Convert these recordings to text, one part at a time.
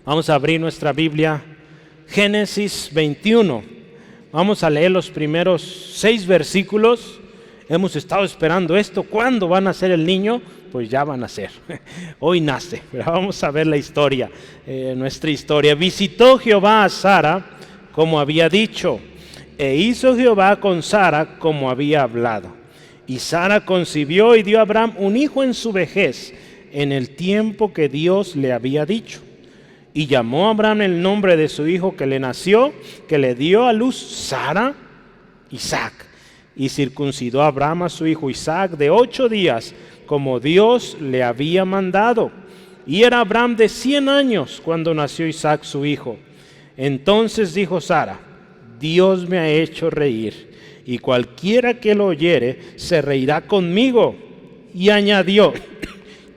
Vamos a abrir nuestra Biblia, Génesis 21. Vamos a leer los primeros 6 versículos. Hemos estado esperando esto. ¿Cuándo va a nacer el niño? Pues ya va a nacer. Hoy nace. Pero vamos a ver la historia, nuestra historia. Visitó Jehová a Sara como había dicho, e hizo Jehová con Sara como había hablado. Y Sara concibió y dio a Abraham un hijo en su vejez, en el tiempo que Dios le había dicho. Y llamó a Abraham el nombre de su hijo que le nació, que le dio a luz Sara, Isaac. Y circuncidó a Abraham a su hijo Isaac de 8 días, como Dios le había mandado. Y era Abraham de 100 años cuando nació Isaac su hijo. Entonces dijo Sara: Dios me ha hecho reír, y cualquiera que lo oyere se reirá conmigo. Y añadió: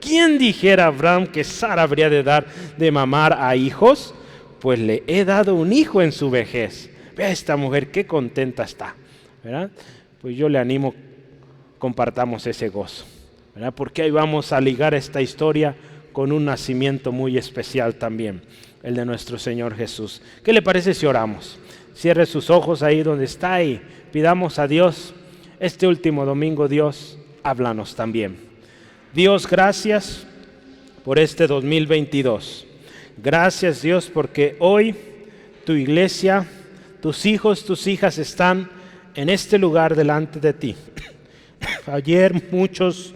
¿quién dijera a Abraham que Sara habría de dar de mamar a hijos? Pues le he dado un hijo en su vejez. Vea esta mujer qué contenta está, ¿verdad? Pues yo le animo, compartamos ese gozo, ¿verdad? Porque ahí vamos a ligar esta historia con un nacimiento muy especial también, el de nuestro Señor Jesús. ¿Qué le parece si oramos? Cierre sus ojos ahí donde está y pidamos a Dios, este último domingo, Dios, háblanos también. Dios, gracias por este 2022. Gracias, Dios, porque hoy tu iglesia, tus hijos, tus hijas están en este lugar delante de ti. Ayer muchos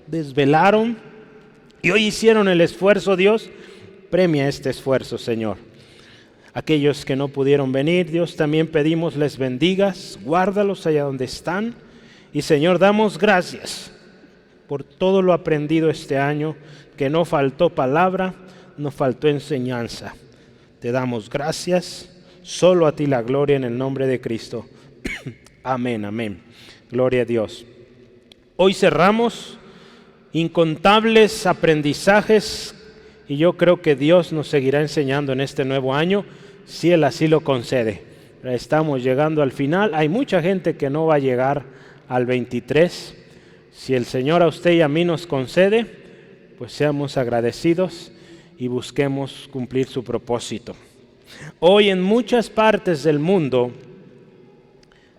desvelaron y hoy hicieron el esfuerzo. Dios, premia este esfuerzo, Señor. Aquellos que no pudieron venir, Dios, también pedimos les bendigas, guárdalos allá donde están. Y Señor, damos gracias por todo lo aprendido este año, que no faltó palabra, no faltó enseñanza. Te damos gracias, solo a ti la gloria en el nombre de Cristo. Amén, amén. Gloria a Dios. Hoy cerramos incontables aprendizajes y yo creo que Dios nos seguirá enseñando en este nuevo año, si Él así lo concede. Estamos llegando al final. Hay mucha gente que no va a llegar al 23. Si el Señor a usted y a mí nos concede, pues seamos agradecidos y busquemos cumplir su propósito. Hoy en muchas partes del mundo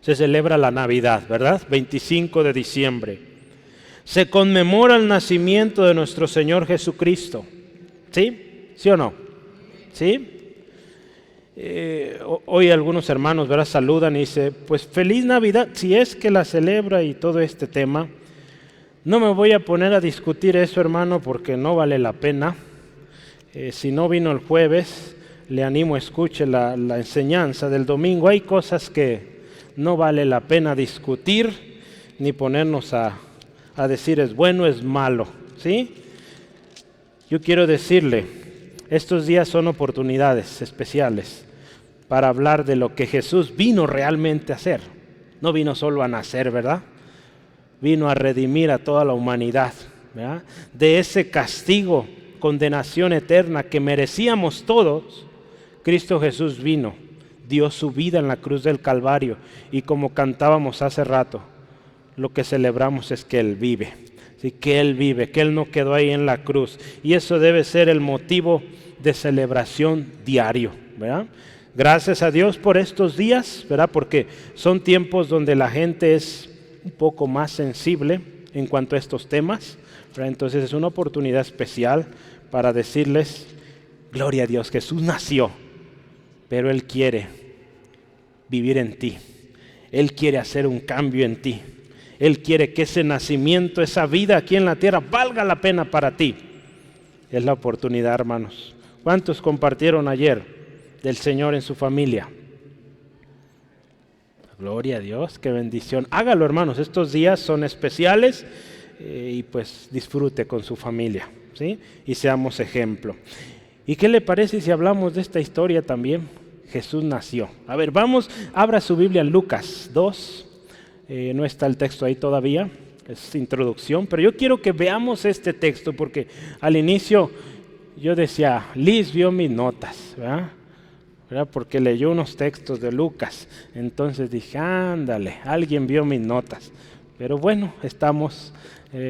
se celebra la Navidad, ¿verdad? 25 de diciembre. Se conmemora el nacimiento de nuestro Señor Jesucristo. ¿Sí? ¿Sí o no? ¿Sí? Hoy algunos hermanos, ¿verdad?, saludan y dicen, pues feliz Navidad, si es que la celebra y todo este tema. No me voy a poner a discutir eso, hermano, porque no vale la pena. Si no vino el jueves, le animo a escuche la enseñanza del domingo. Hay cosas que no vale la pena discutir, ni ponernos a decir es bueno, es malo, ¿sí? Yo quiero decirle, estos días son oportunidades especiales para hablar de lo que Jesús vino realmente a hacer. No vino solo a nacer, ¿verdad? Vino a redimir a toda la humanidad, ¿verdad? De ese castigo, condenación eterna que merecíamos todos. Cristo Jesús vino, dio su vida en la cruz del Calvario, y como cantábamos hace rato, lo que celebramos es que Él vive, ¿sí? Que Él vive, que Él no quedó ahí en la cruz, y eso debe ser el motivo de celebración diario, ¿verdad? Gracias a Dios por estos días, ¿verdad? Porque son tiempos donde la gente es un poco más sensible en cuanto a estos temas, ¿verdad? Entonces es una oportunidad especial para decirles, gloria a Dios, Jesús nació, pero Él quiere vivir en ti. Él quiere hacer un cambio en ti. Él quiere que ese nacimiento, esa vida aquí en la tierra valga la pena para ti. Es la oportunidad, hermanos. ¿Cuántos compartieron ayer del Señor en su familia? Gloria a Dios, qué bendición. Hágalo, hermanos, estos días son especiales y pues disfrute con su familia, ¿sí? Y seamos ejemplo. ¿Y qué le parece si hablamos de esta historia también? Jesús nació. A ver, vamos, abra su Biblia en Lucas 2. No está el texto ahí todavía, es introducción, pero yo quiero que veamos este texto porque al inicio yo decía, Liz vio mis notas, ¿verdad? Porque leyó unos textos de Lucas, entonces dije, ándale, alguien vio mis notas, pero bueno, estamos,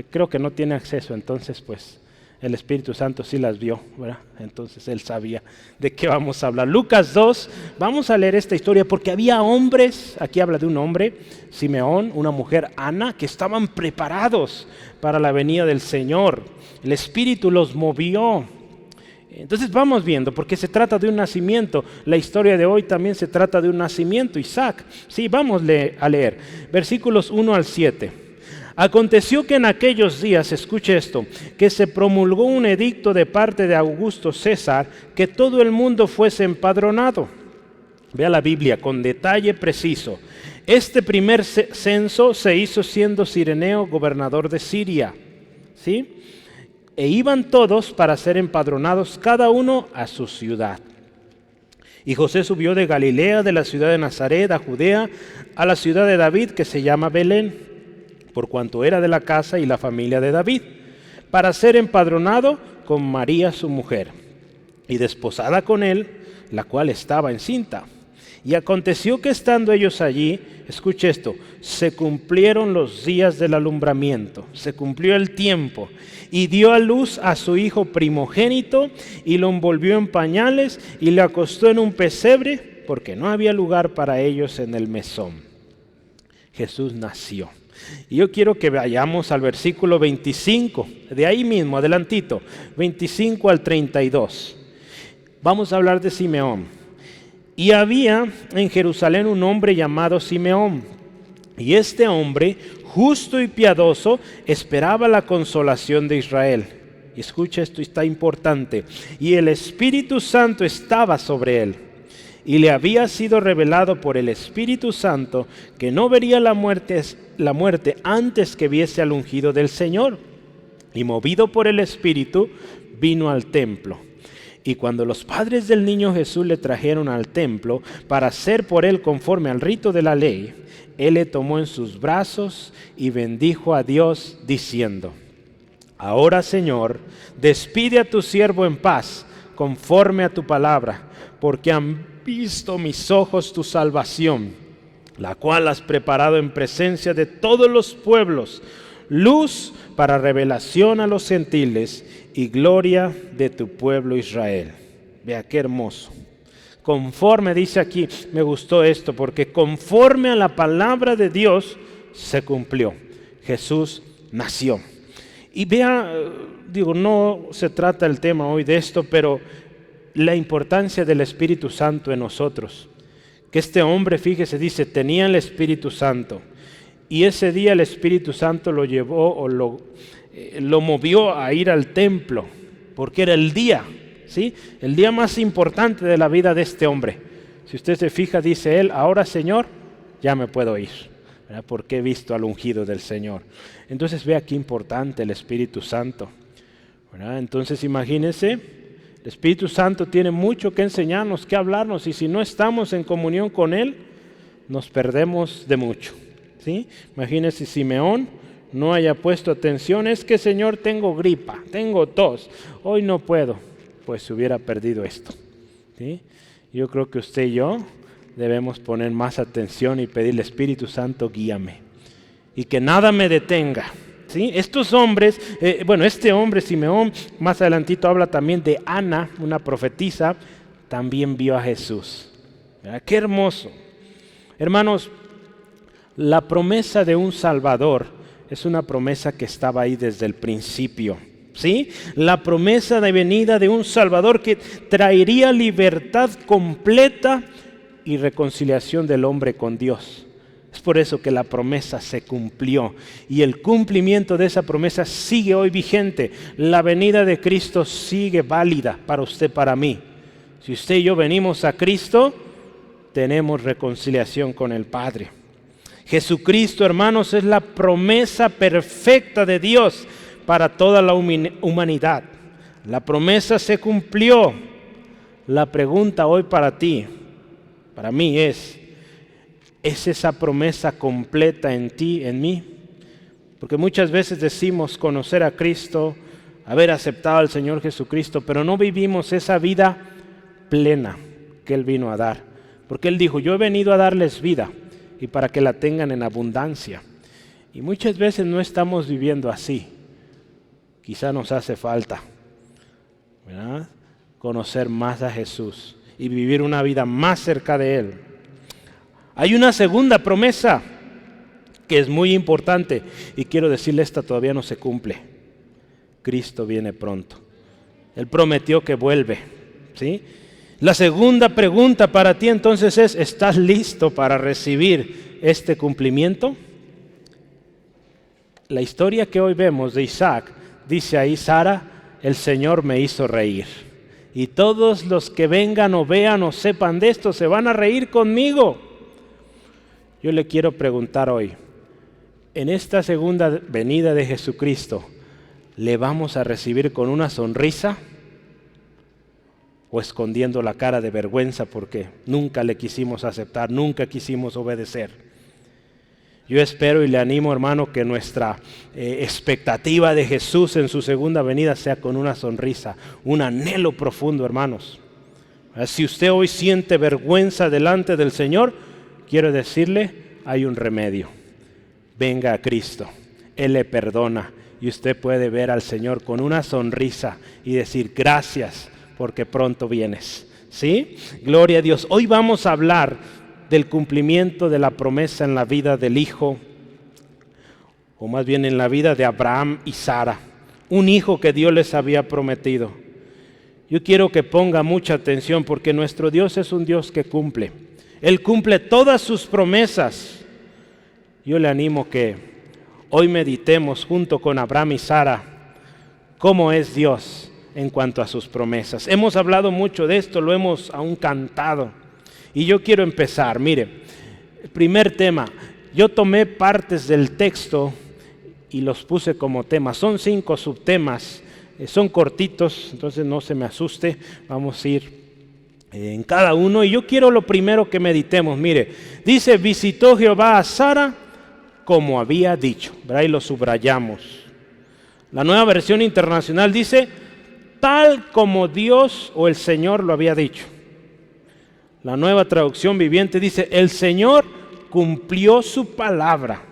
creo que no tiene acceso, entonces pues El Espíritu Santo sí las vio, ¿verdad? Entonces él sabía de qué vamos a hablar. Lucas 2, vamos a leer esta historia porque había hombres, aquí habla de un hombre, Simeón, una mujer, Ana, que estaban preparados para la venida del Señor. El Espíritu los movió. Entonces vamos viendo, porque se trata de un nacimiento. La historia de hoy también se trata de un nacimiento, Isaac. Sí, vamos a leer. Versículos 1 al 7. Aconteció que en aquellos días, escuche esto, que se promulgó un edicto de parte de Augusto César que todo el mundo fuese empadronado. Vea la Biblia con detalle preciso. Este primer censo se hizo siendo Cireneo gobernador de Siria, ¿sí? E iban todos para ser empadronados, cada uno a su ciudad. Y José subió de Galilea, de la ciudad de Nazaret, a Judea, a la ciudad de David, que se llama Belén, por cuanto era de la casa y la familia de David, para ser empadronado con María su mujer, y desposada con él, la cual estaba encinta. Y aconteció que estando ellos allí, escuche esto, se cumplieron los días del alumbramiento, se cumplió el tiempo, y dio a luz a su hijo primogénito, y lo envolvió en pañales, y le acostó en un pesebre, porque no había lugar para ellos en el mesón. Jesús nació. Y yo quiero que vayamos al versículo 25, de ahí mismo, adelantito, 25 al 32. Vamos a hablar de Simeón. Y había en Jerusalén un hombre llamado Simeón, y este hombre, justo y piadoso, esperaba la consolación de Israel. Y escucha, esto está importante. Y el Espíritu Santo estaba sobre él. Y le había sido revelado por el Espíritu Santo que no vería la muerte antes que viese al ungido del Señor. Y movido por el Espíritu, vino al templo. Y cuando los padres del niño Jesús le trajeron al templo para hacer por él conforme al rito de la ley, él le tomó en sus brazos y bendijo a Dios diciendo: Ahora, Señor, despide a tu siervo en paz, conforme a tu palabra, porque han visto mis ojos tu salvación, la cual has preparado en presencia de todos los pueblos, luz para revelación a los gentiles y gloria de tu pueblo Israel. Vea qué hermoso. Conforme, dice aquí, me gustó esto, porque conforme a la palabra de Dios se cumplió. Jesús nació. Y vea, no se trata el tema hoy de esto, pero la importancia del Espíritu Santo en nosotros. Que este hombre, fíjese, dice, tenía el Espíritu Santo. Y ese día el Espíritu Santo lo llevó o lo movió a ir al templo, porque era el día, ¿sí? El día más importante de la vida de este hombre. Si usted se fija, dice él: ahora, Señor, ya me puedo ir, ¿verdad? Porque he visto al ungido del Señor. Entonces vea qué importante el Espíritu Santo, ¿verdad? Entonces imagínense, el Espíritu Santo tiene mucho que enseñarnos, que hablarnos, y si no estamos en comunión con Él, nos perdemos de mucho, ¿sí? Imagínense Simeón no haya puesto atención: es que, Señor, tengo gripa, tengo tos, hoy no puedo. Pues se hubiera perdido esto, ¿sí? Yo creo que usted y yo debemos poner más atención y pedirle: Espíritu Santo, guíame, y que nada me detenga, ¿sí? Estos hombres, este hombre Simeón, más adelantito habla también de Ana, una profetisa, también vio a Jesús. ¿Verdad? Qué hermoso. Hermanos, la promesa de un Salvador es una promesa que estaba ahí desde el principio, ¿sí? La promesa de venida de un Salvador que traería libertad completa y reconciliación del hombre con Dios. Es por eso que la promesa se cumplió, y el cumplimiento de esa promesa sigue hoy vigente. La venida de Cristo sigue válida para usted, para mí. Si usted y yo venimos a Cristo, tenemos reconciliación con el Padre. Jesucristo, hermanos, es la promesa perfecta de Dios para toda la humanidad. La promesa se cumplió. La pregunta hoy para ti, para mí ¿es esa promesa completa en ti, en mí? Porque muchas veces decimos conocer a Cristo, haber aceptado al Señor Jesucristo, pero no vivimos esa vida plena que Él vino a dar. Porque Él dijo: yo he venido a darles vida, y para que la tengan en abundancia. Y muchas veces no estamos viviendo así. Quizá nos hace falta. ¿verdad? Conocer más a Jesús y vivir una vida más cerca de Él. Hay una segunda promesa que es muy importante y quiero decirle, esta todavía no se cumple. Cristo viene pronto. Él prometió que vuelve, ¿sí? La segunda pregunta para ti entonces es, ¿estás listo para recibir este cumplimiento? La historia que hoy vemos de Isaac, dice ahí Sara, el Señor me hizo reír. Y todos los que vengan o vean o sepan de esto se van a reír conmigo. Yo le quiero preguntar hoy, en esta segunda venida de Jesucristo, ¿le vamos a recibir con una sonrisa o escondiendo la cara de vergüenza porque nunca le quisimos aceptar, nunca quisimos obedecer? Yo espero y le animo, hermano, que nuestra expectativa de Jesús en su segunda venida sea con una sonrisa, un anhelo profundo, hermanos. Si usted hoy siente vergüenza delante del Señor, quiero decirle, hay un remedio. Venga a Cristo, Él le perdona y usted puede ver al Señor con una sonrisa y decir gracias porque pronto vienes. ¿Sí? Gloria a Dios. Hoy vamos a hablar del cumplimiento de la promesa en la vida del hijo, o más bien en la vida de Abraham y Sara, un hijo que Dios les había prometido. Yo quiero que ponga mucha atención porque nuestro Dios es un Dios que cumple. Él cumple todas sus promesas. Yo le animo que hoy meditemos junto con Abraham y Sara cómo es Dios en cuanto a sus promesas. Hemos hablado mucho de esto, lo hemos aún cantado. Y yo quiero empezar, mire, el primer tema, yo tomé partes del texto y los puse como temas, son 5 subtemas, son cortitos, entonces no se me asuste, vamos a ir en cada uno. Y yo quiero lo primero que meditemos, mire, dice, visitó Jehová a Sara como había dicho, ¿verdad? Y lo subrayamos. La Nueva Versión Internacional dice, tal como Dios o el Señor lo había dicho. La Nueva Traducción Viviente dice, el Señor cumplió su palabra.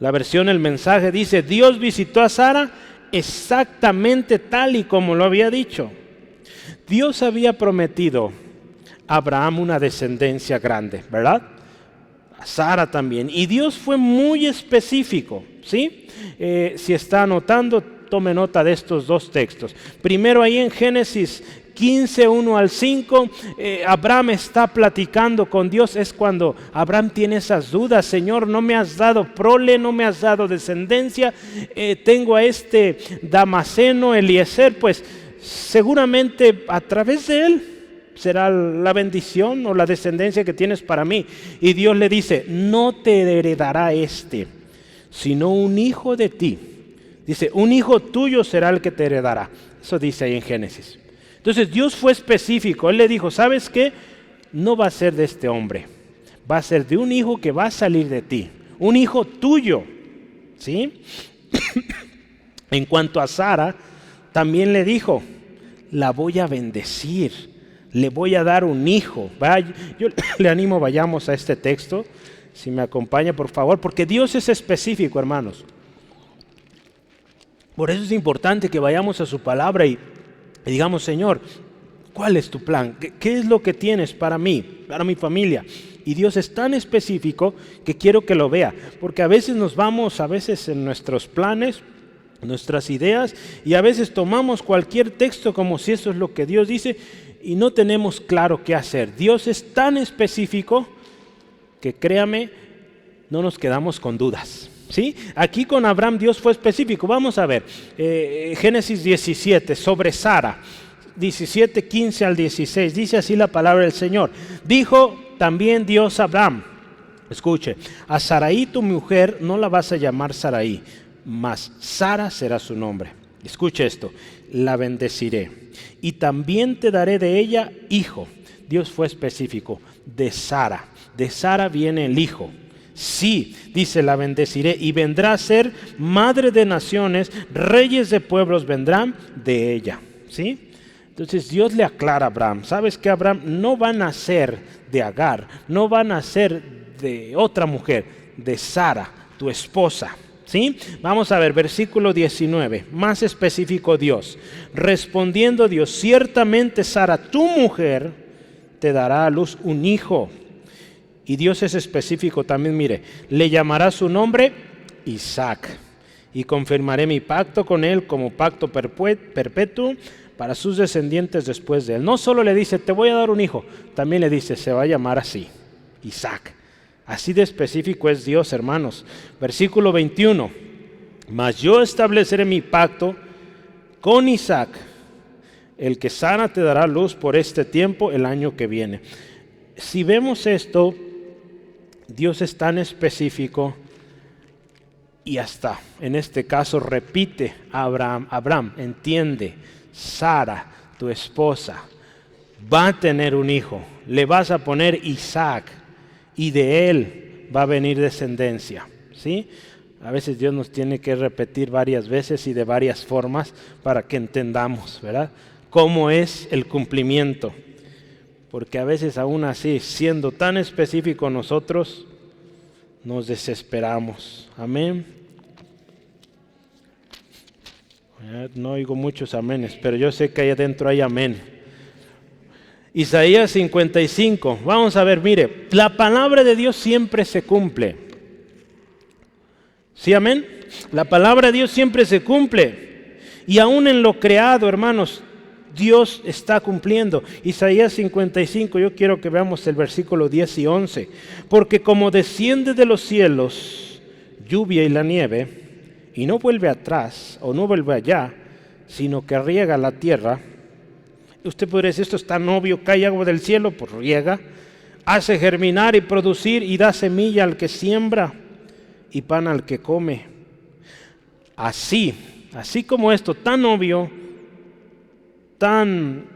La versión El Mensaje dice, Dios visitó a Sara exactamente tal y como lo había dicho. Dios había prometido a Abraham una descendencia grande, ¿verdad? A Sara también. Y Dios fue muy específico, ¿sí? Si está anotando, tome nota de estos 2 textos. Primero ahí en Génesis 15, 1 al 5, Abraham está platicando con Dios. Es cuando Abraham tiene esas dudas. Señor, no me has dado prole, no me has dado descendencia. Tengo a este Damaseno, Eliezer, pues seguramente a través de él será la bendición o la descendencia que tienes para mí. Y Dios le dice, no te heredará sino un hijo de ti. Dice, un hijo tuyo será el que te heredará. Eso dice ahí en Génesis. Entonces Dios fue específico. Él le dijo, ¿sabes qué? No va a ser de este hombre. Va a ser de un hijo que va a salir de ti. Un hijo tuyo. ¿Sí? En cuanto a Sara, también le dijo, la voy a bendecir. Le voy a dar un hijo. Yo le animo, vayamos a este texto. Si me acompaña, por favor. Porque Dios es específico, hermanos. Por eso es importante que vayamos a su palabra y digamos, Señor, ¿cuál es tu plan? ¿Qué es lo que tienes para mí, para mi familia? Y Dios es tan específico que quiero que lo vea, porque a veces nos vamos, en nuestros planes, nuestras ideas, y a veces tomamos cualquier texto como si eso es lo que Dios dice y no tenemos claro qué hacer. Dios es tan específico que créame, no nos quedamos con dudas. ¿Sí? Aquí con Abraham Dios fue específico. Vamos a ver, Génesis 17, sobre Sara, 17, 15 al 16, dice así la palabra del Señor. Dijo también Dios a Abraham, escuche, a Sarai tu mujer no la vas a llamar Sarai, mas Sara será su nombre. Escuche esto, la bendeciré y también te daré de ella hijo. Dios fue específico, de Sara viene el hijo. Sí, dice, la bendeciré y vendrá a ser madre de naciones, reyes de pueblos vendrán de ella. ¿Sí? Entonces Dios le aclara a Abraham, ¿sabes qué, Abraham? No va a nacer de Agar, no va a nacer de otra mujer, de Sara, tu esposa. ¿Sí? Vamos a ver, versículo 19, más específico Dios. Respondiendo Dios, ciertamente Sara, tu mujer, te dará a luz un hijo. Y Dios es específico también, mire, le llamará su nombre Isaac. Y confirmaré mi pacto con él como pacto perpetuo para sus descendientes después de él. No solo le dice, te voy a dar un hijo, también le dice, se va a llamar así, Isaac. Así de específico es Dios, hermanos. Versículo 21. Mas yo estableceré mi pacto con Isaac, el que Sara te dará luz por este tiempo el año que viene. Si vemos esto, Dios es tan específico y hasta en este caso repite a Abraham, entiende, Sara, tu esposa, va a tener un hijo, le vas a poner Isaac. Y de él va a venir descendencia, ¿sí? A veces Dios nos tiene que repetir varias veces y de varias formas para que entendamos, ¿verdad? Cómo es el cumplimiento. Porque a veces aún así, siendo tan específico nosotros, nos desesperamos. Amén. No oigo muchos amenes, pero yo sé que ahí adentro hay amén. Isaías 55, vamos a ver, mire, la palabra de Dios siempre se cumple. ¿Sí, amén? La palabra de Dios siempre se cumple. Y aún en lo creado, hermanos, Dios está cumpliendo. Isaías 55, yo quiero que veamos el versículo 10 y 11. Porque como desciende de los cielos lluvia y la nieve, y no vuelve atrás o no vuelve allá, sino que riega la tierra. Usted podría decir, esto es tan obvio, cae agua del cielo, pues riega, hace germinar y producir y da semilla al que siembra y pan al que come. Así como esto, tan obvio, tan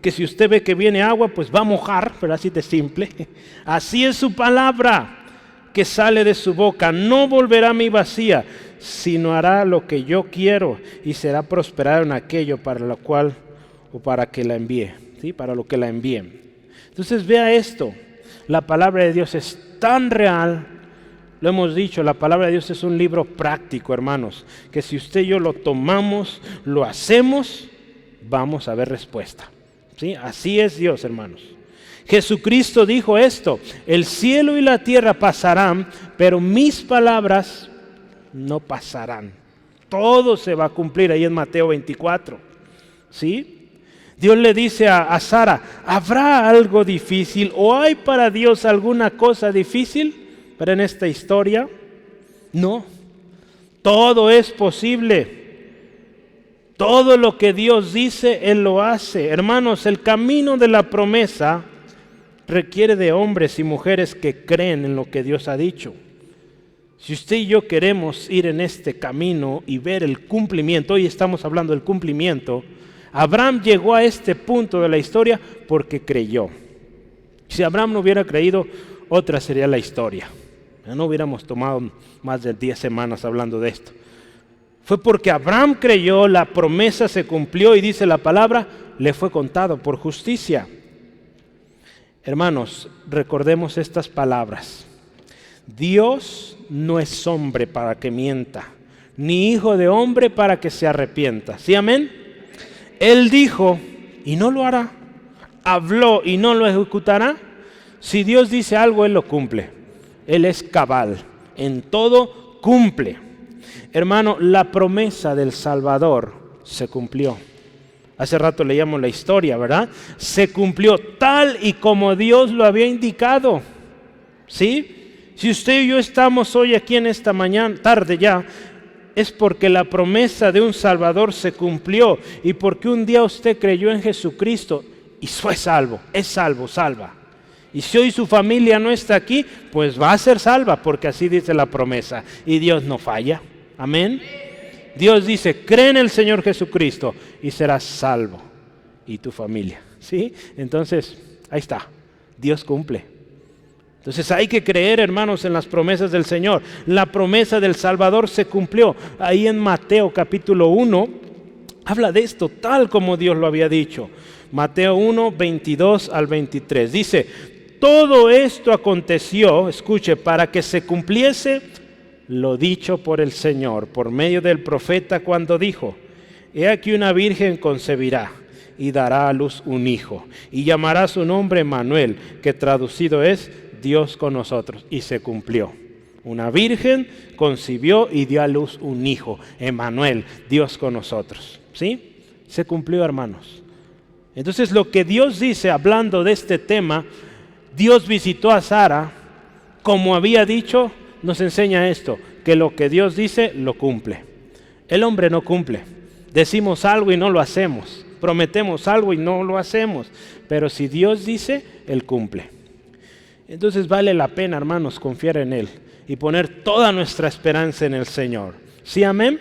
que si usted ve que viene agua, pues va a mojar, pero así de simple. Así es su palabra que sale de su boca, no volverá a mí vacía, sino hará lo que yo quiero y será prosperado en aquello para lo cual o para que la envíe, ¿sí? Para lo que la envíe. Entonces vea esto, la palabra de Dios es tan real, lo hemos dicho, la palabra de Dios es un libro práctico, hermanos, que si usted y yo lo tomamos, lo hacemos, vamos a ver respuesta, ¿sí? Así es Dios, hermanos. Jesucristo dijo esto, el cielo y la tierra pasarán, pero mis palabras no pasarán. Todo se va a cumplir ahí en Mateo 24, ¿sí? Dios le dice a Sara, ¿habrá algo difícil o hay para Dios alguna cosa difícil? Pero en esta historia, no. Todo es posible. Todo lo que Dios dice, Él lo hace. Hermanos, el camino de la promesa requiere de hombres y mujeres que creen en lo que Dios ha dicho. Si usted y yo queremos ir en este camino y ver el cumplimiento, hoy estamos hablando del cumplimiento, Abraham llegó a este punto de la historia porque creyó. Si Abraham no hubiera creído, otra sería la historia. No hubiéramos tomado más de 10 semanas hablando de esto. Fue porque Abraham creyó, la promesa se cumplió y dice la palabra, le fue contado por justicia. Hermanos, recordemos estas palabras. Dios no es hombre para que mienta, ni hijo de hombre para que se arrepienta. ¿Sí, amén? Él dijo y no lo hará. Habló y no lo ejecutará. Si Dios dice algo, Él lo cumple. Él es cabal. En todo cumple. Hermano, la promesa del Salvador se cumplió. Hace rato leíamos la historia, ¿verdad? Se cumplió tal y como Dios lo había indicado. ¿Sí? Si usted y yo estamos hoy aquí en esta mañana, tarde ya, es porque la promesa de un Salvador se cumplió y porque un día usted creyó en Jesucristo y fue salvo, es salvo, salva. Y si hoy su familia no está aquí, pues va a ser salva porque así dice la promesa y Dios no falla. Amén. Dios dice, cree en el Señor Jesucristo y serás salvo y tu familia. ¿Sí? Entonces, ahí está, Dios cumple. Entonces hay que creer, hermanos, en las promesas del Señor. La promesa del Salvador se cumplió. Ahí en Mateo capítulo 1, habla de esto tal como Dios lo había dicho. Mateo 1, 22 al 23. Dice, todo esto aconteció, escuche, para que se cumpliese lo dicho por el Señor, por medio del profeta cuando dijo: He aquí una virgen concebirá y dará a luz un hijo, y llamará su nombre Emmanuel, que traducido es Dios con nosotros. Y se cumplió. Una virgen concibió y dio a luz un hijo, Emmanuel, Dios con nosotros. ¿Sí? Se cumplió, hermanos. Entonces lo que Dios dice, hablando de este tema, Dios visitó a Sara, como había dicho, nos enseña esto, que lo que Dios dice, lo cumple. El hombre no cumple. Decimos algo y no lo hacemos. Prometemos algo y no lo hacemos. Pero si Dios dice, Él cumple. Entonces vale la pena, hermanos, confiar en Él y poner toda nuestra esperanza en el Señor. ¿Sí, amén?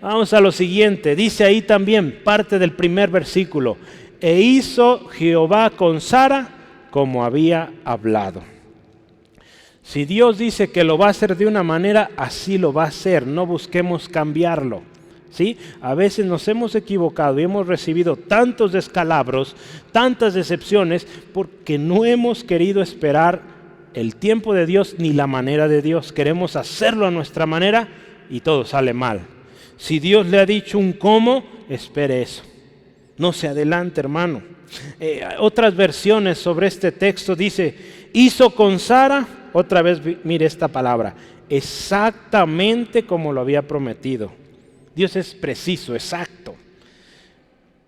Vamos a lo siguiente. Dice ahí también, parte del primer versículo: E hizo Jehová con Sara como había hablado. Si Dios dice que lo va a hacer de una manera, así lo va a hacer. No busquemos cambiarlo. ¿Sí? A veces nos hemos equivocado y hemos recibido tantos descalabros, tantas decepciones, porque no hemos querido esperar el tiempo de Dios ni la manera de Dios. Queremos hacerlo a nuestra manera y todo sale mal. Si Dios le ha dicho un cómo, espere eso. No se adelante, hermano. Otras versiones sobre este texto dice: hizo con Sara, otra vez mire esta palabra, exactamente como lo había prometido. Dios es preciso, exacto.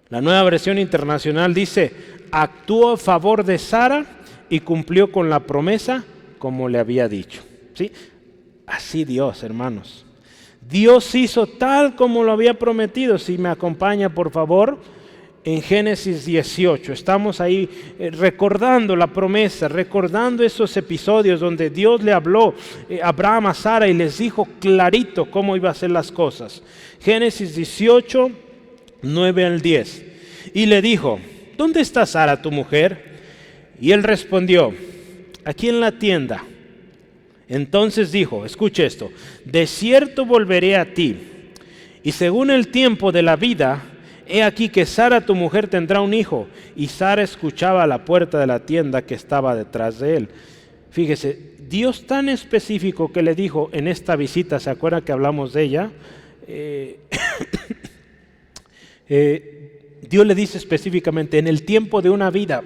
La Nueva Versión Internacional dice: actuó a favor de Sara y cumplió con la promesa como le había dicho. ¿Sí? Así Dios, hermanos. Dios hizo tal como lo había prometido. Si me acompaña, por favor, en Génesis 18. Estamos ahí recordando la promesa, recordando esos episodios donde Dios le habló a Abraham, a Sara, y les dijo clarito cómo iba a hacer las cosas. Génesis 18, 9 al 10. Y le dijo: ¿dónde está Sara, tu mujer? Y él respondió: aquí en la tienda. Entonces dijo, escuche esto: de cierto volveré a ti, y según el tiempo de la vida, he aquí que Sara tu mujer tendrá un hijo. Y Sara escuchaba a la puerta de la tienda que estaba detrás de él. Fíjese, Dios tan específico que le dijo en esta visita, ¿se acuerda que hablamos de ella? Dios le dice específicamente, en el tiempo de una vida.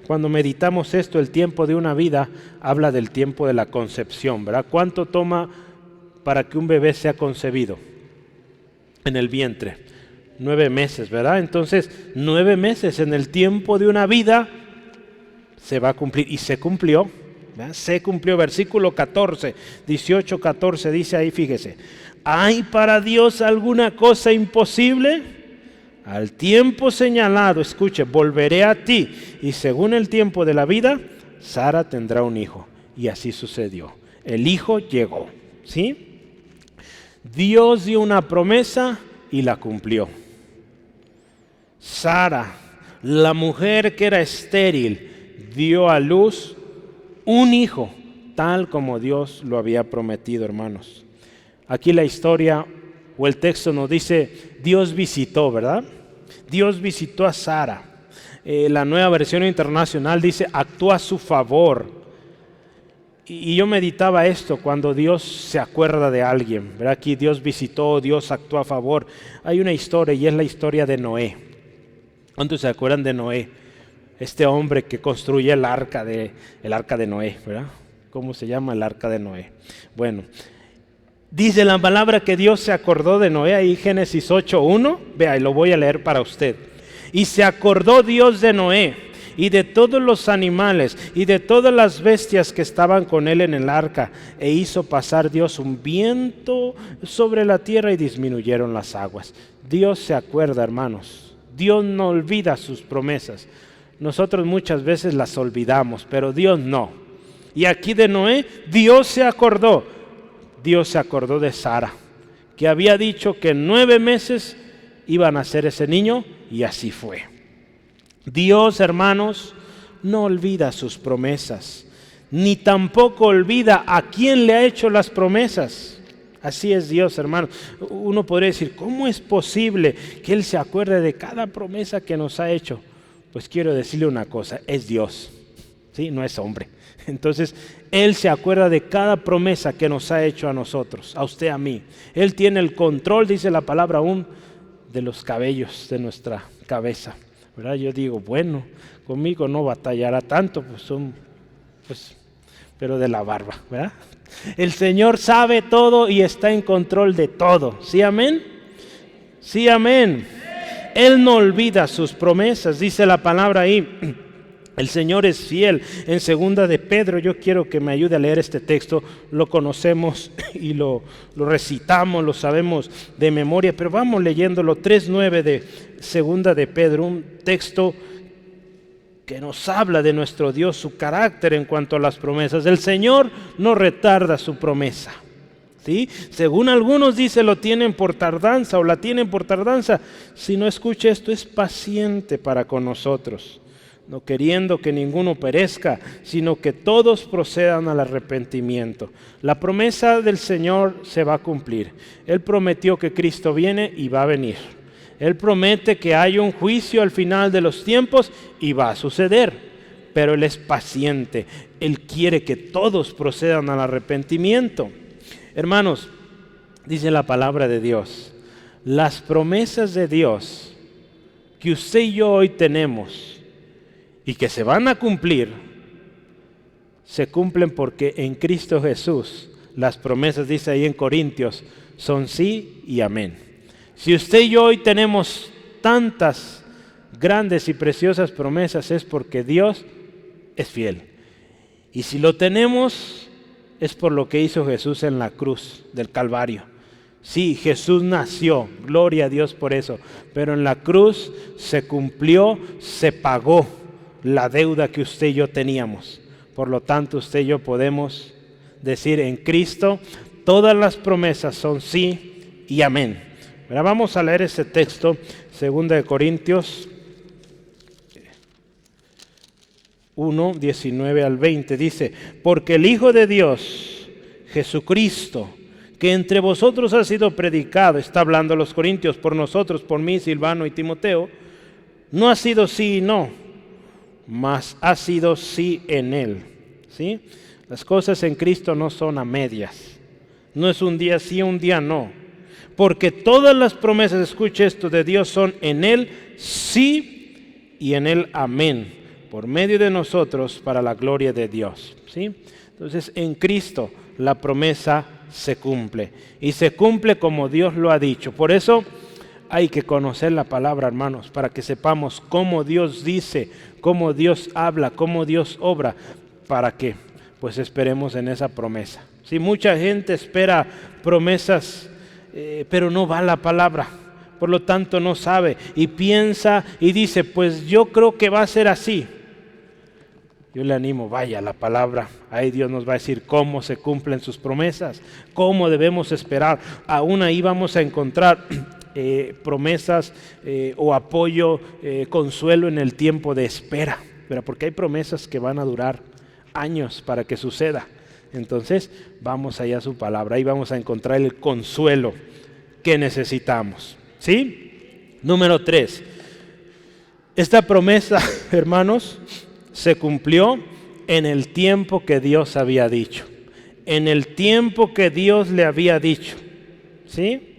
Cuando meditamos esto, el tiempo de una vida habla del tiempo de la concepción, ¿verdad? ¿Cuánto toma para que un bebé sea concebido en el vientre? 9 meses, ¿verdad? Entonces, 9 meses en el tiempo de una vida se va a cumplir. Y se cumplió, ¿verdad? Se cumplió. Versículo 14, 18, 14 dice ahí, fíjese: ¿hay para Dios alguna cosa imposible? Al tiempo señalado, escuche, volveré a ti, y según el tiempo de la vida, Sara tendrá un hijo. Y así sucedió. El hijo llegó, ¿sí? Dios dio una promesa y la cumplió. Sara, la mujer que era estéril, dio a luz un hijo, tal como Dios lo había prometido, hermanos. Aquí la historia o el texto nos dice, Dios visitó, ¿verdad? Dios visitó a Sara. La Nueva Versión Internacional dice, actuó a su favor. Y yo meditaba esto cuando Dios se acuerda de alguien, ¿verdad? Aquí Dios visitó, Dios actuó a favor. Hay una historia y es la historia de Noé. ¿Cuántos se acuerdan de Noé? Este hombre que construye el arca de Noé, ¿verdad? ¿Cómo se llama el arca de Noé? Bueno, dice la palabra que Dios se acordó de Noé, ahí Génesis 8:1, vea, y lo voy a leer para usted. Y se acordó Dios de Noé y de todos los animales y de todas las bestias que estaban con él en el arca, e hizo pasar Dios un viento sobre la tierra y disminuyeron las aguas. Dios se acuerda, hermanos. Dios no olvida sus promesas. Nosotros muchas veces las olvidamos, pero Dios no. Y aquí de Noé, Dios se acordó. Dios se acordó de Sara, que había dicho que en 9 meses iba a nacer ese niño, y así fue. Dios, hermanos, no olvida sus promesas, ni tampoco olvida a quién le ha hecho las promesas. Así es Dios, hermanos. Uno podría decir, ¿cómo es posible que Él se acuerde de cada promesa que nos ha hecho? Pues quiero decirle una cosa, es Dios. ¿sí? No es hombre. Entonces, Él se acuerda de cada promesa que nos ha hecho a nosotros, a usted, a mí. Él tiene el control, dice la palabra aún, de los cabellos de nuestra cabeza, ¿verdad? Yo digo, bueno, conmigo no batallará tanto, pero de la barba, ¿verdad? El Señor sabe todo y está en control de todo. ¿Sí, amén? Sí, amén. Él no olvida sus promesas, dice la palabra ahí. El Señor es fiel. En 2 de Pedro, yo quiero que me ayude a leer este texto. Lo conocemos y lo recitamos, lo sabemos de memoria, pero vamos leyéndolo. 3:9 de 2 de Pedro, un texto que nos habla de nuestro Dios, su carácter en cuanto a las promesas. El Señor no retarda su promesa, ¿sí? Según algunos dice, lo tienen por tardanza o la tienen por tardanza. Si no escucha esto, es paciente para con nosotros, no queriendo que ninguno perezca, sino que todos procedan al arrepentimiento. La promesa del Señor se va a cumplir. Él prometió que Cristo viene y va a venir. Él promete que hay un juicio al final de los tiempos y va a suceder. Pero Él es paciente. Él quiere que todos procedan al arrepentimiento. Hermanos, dice la palabra de Dios, las promesas de Dios que usted y yo hoy tenemos y que se van a cumplir, se cumplen porque en Cristo Jesús las promesas, dice ahí en Corintios, son sí y amén. Si usted y yo hoy tenemos tantas grandes y preciosas promesas, es porque Dios es fiel. Y si lo tenemos, es por lo que hizo Jesús en la cruz del Calvario. Sí, Jesús nació, gloria a Dios por eso, pero en la cruz se cumplió, se pagó la deuda que usted y yo teníamos. Por lo tanto, usted y yo podemos decir en Cristo, todas las promesas son sí y amén. Ahora vamos a leer ese texto, 2 Corintios 1, 19 al 20, dice, porque el Hijo de Dios, Jesucristo, que entre vosotros ha sido predicado, está hablando a los corintios, por nosotros, por mí, Silvano y Timoteo, no ha sido sí y no, mas ha sido sí en Él. ¿Sí? Las cosas en Cristo no son a medias, no es un día sí, un día no. Porque todas las promesas, escuche esto, de Dios son en Él sí y en Él amén, por medio de nosotros para la gloria de Dios. ¿Sí? Entonces en Cristo la promesa se cumple y se cumple como Dios lo ha dicho. Por eso hay que conocer la palabra, hermanos, para que sepamos cómo Dios dice, cómo Dios habla, cómo Dios obra, para que pues esperemos en esa promesa. Si mucha gente espera promesas, pero no va a la palabra, por lo tanto no sabe y piensa y dice, pues yo creo que va a ser así. Yo le animo, vaya a la palabra, ahí Dios nos va a decir cómo se cumplen sus promesas, cómo debemos esperar. Aún ahí vamos a encontrar promesas o apoyo, consuelo en el tiempo de espera, pero porque hay promesas que van a durar años para que suceda. Entonces vamos allá a su palabra, ahí vamos a encontrar el consuelo que necesitamos. ¿Sí? Número 3. Esta promesa, hermanos, se cumplió en el tiempo que Dios había dicho. En el tiempo que Dios le había dicho. ¿Sí?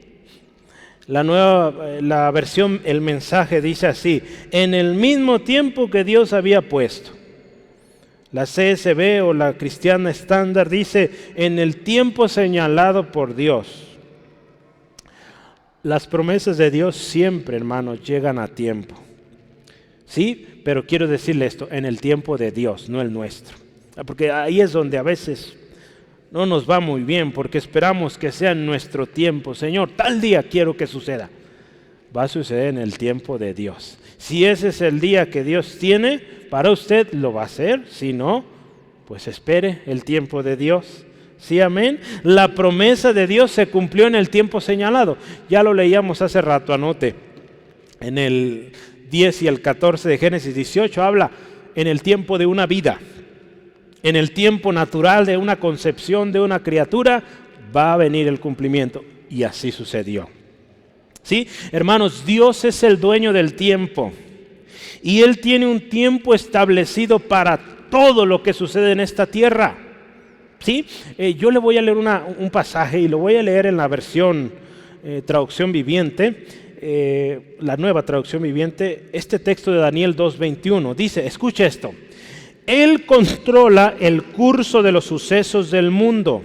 La versión, el mensaje dice así, en el mismo tiempo que Dios había puesto. La CSB o la Cristiana Estándar dice, en el tiempo señalado por Dios. Las promesas de Dios siempre, hermanos, llegan a tiempo. Sí, pero quiero decirle esto, en el tiempo de Dios, no el nuestro. Porque ahí es donde a veces no nos va muy bien, porque esperamos que sea en nuestro tiempo. Señor, tal día quiero que suceda. Va a suceder en el tiempo de Dios. Si ese es el día que Dios tiene para usted, lo va a hacer. Si no, pues espere el tiempo de Dios. ¿Sí, amén? La promesa de Dios se cumplió en el tiempo señalado. Ya lo leíamos hace rato, anote. En el 10 y el 14 de Génesis 18 habla en el tiempo de una vida. En el tiempo natural de una concepción de una criatura va a venir el cumplimiento. Y así sucedió. ¿Sí? Hermanos, Dios es el dueño del tiempo. Y Él tiene un tiempo establecido para todo lo que sucede en esta tierra. ¿Sí? Yo le voy a leer un pasaje y lo voy a leer en la versión traducción viviente, la nueva traducción viviente. Este texto de Daniel 2:21 dice, escucha esto: Él controla el curso de los sucesos del mundo.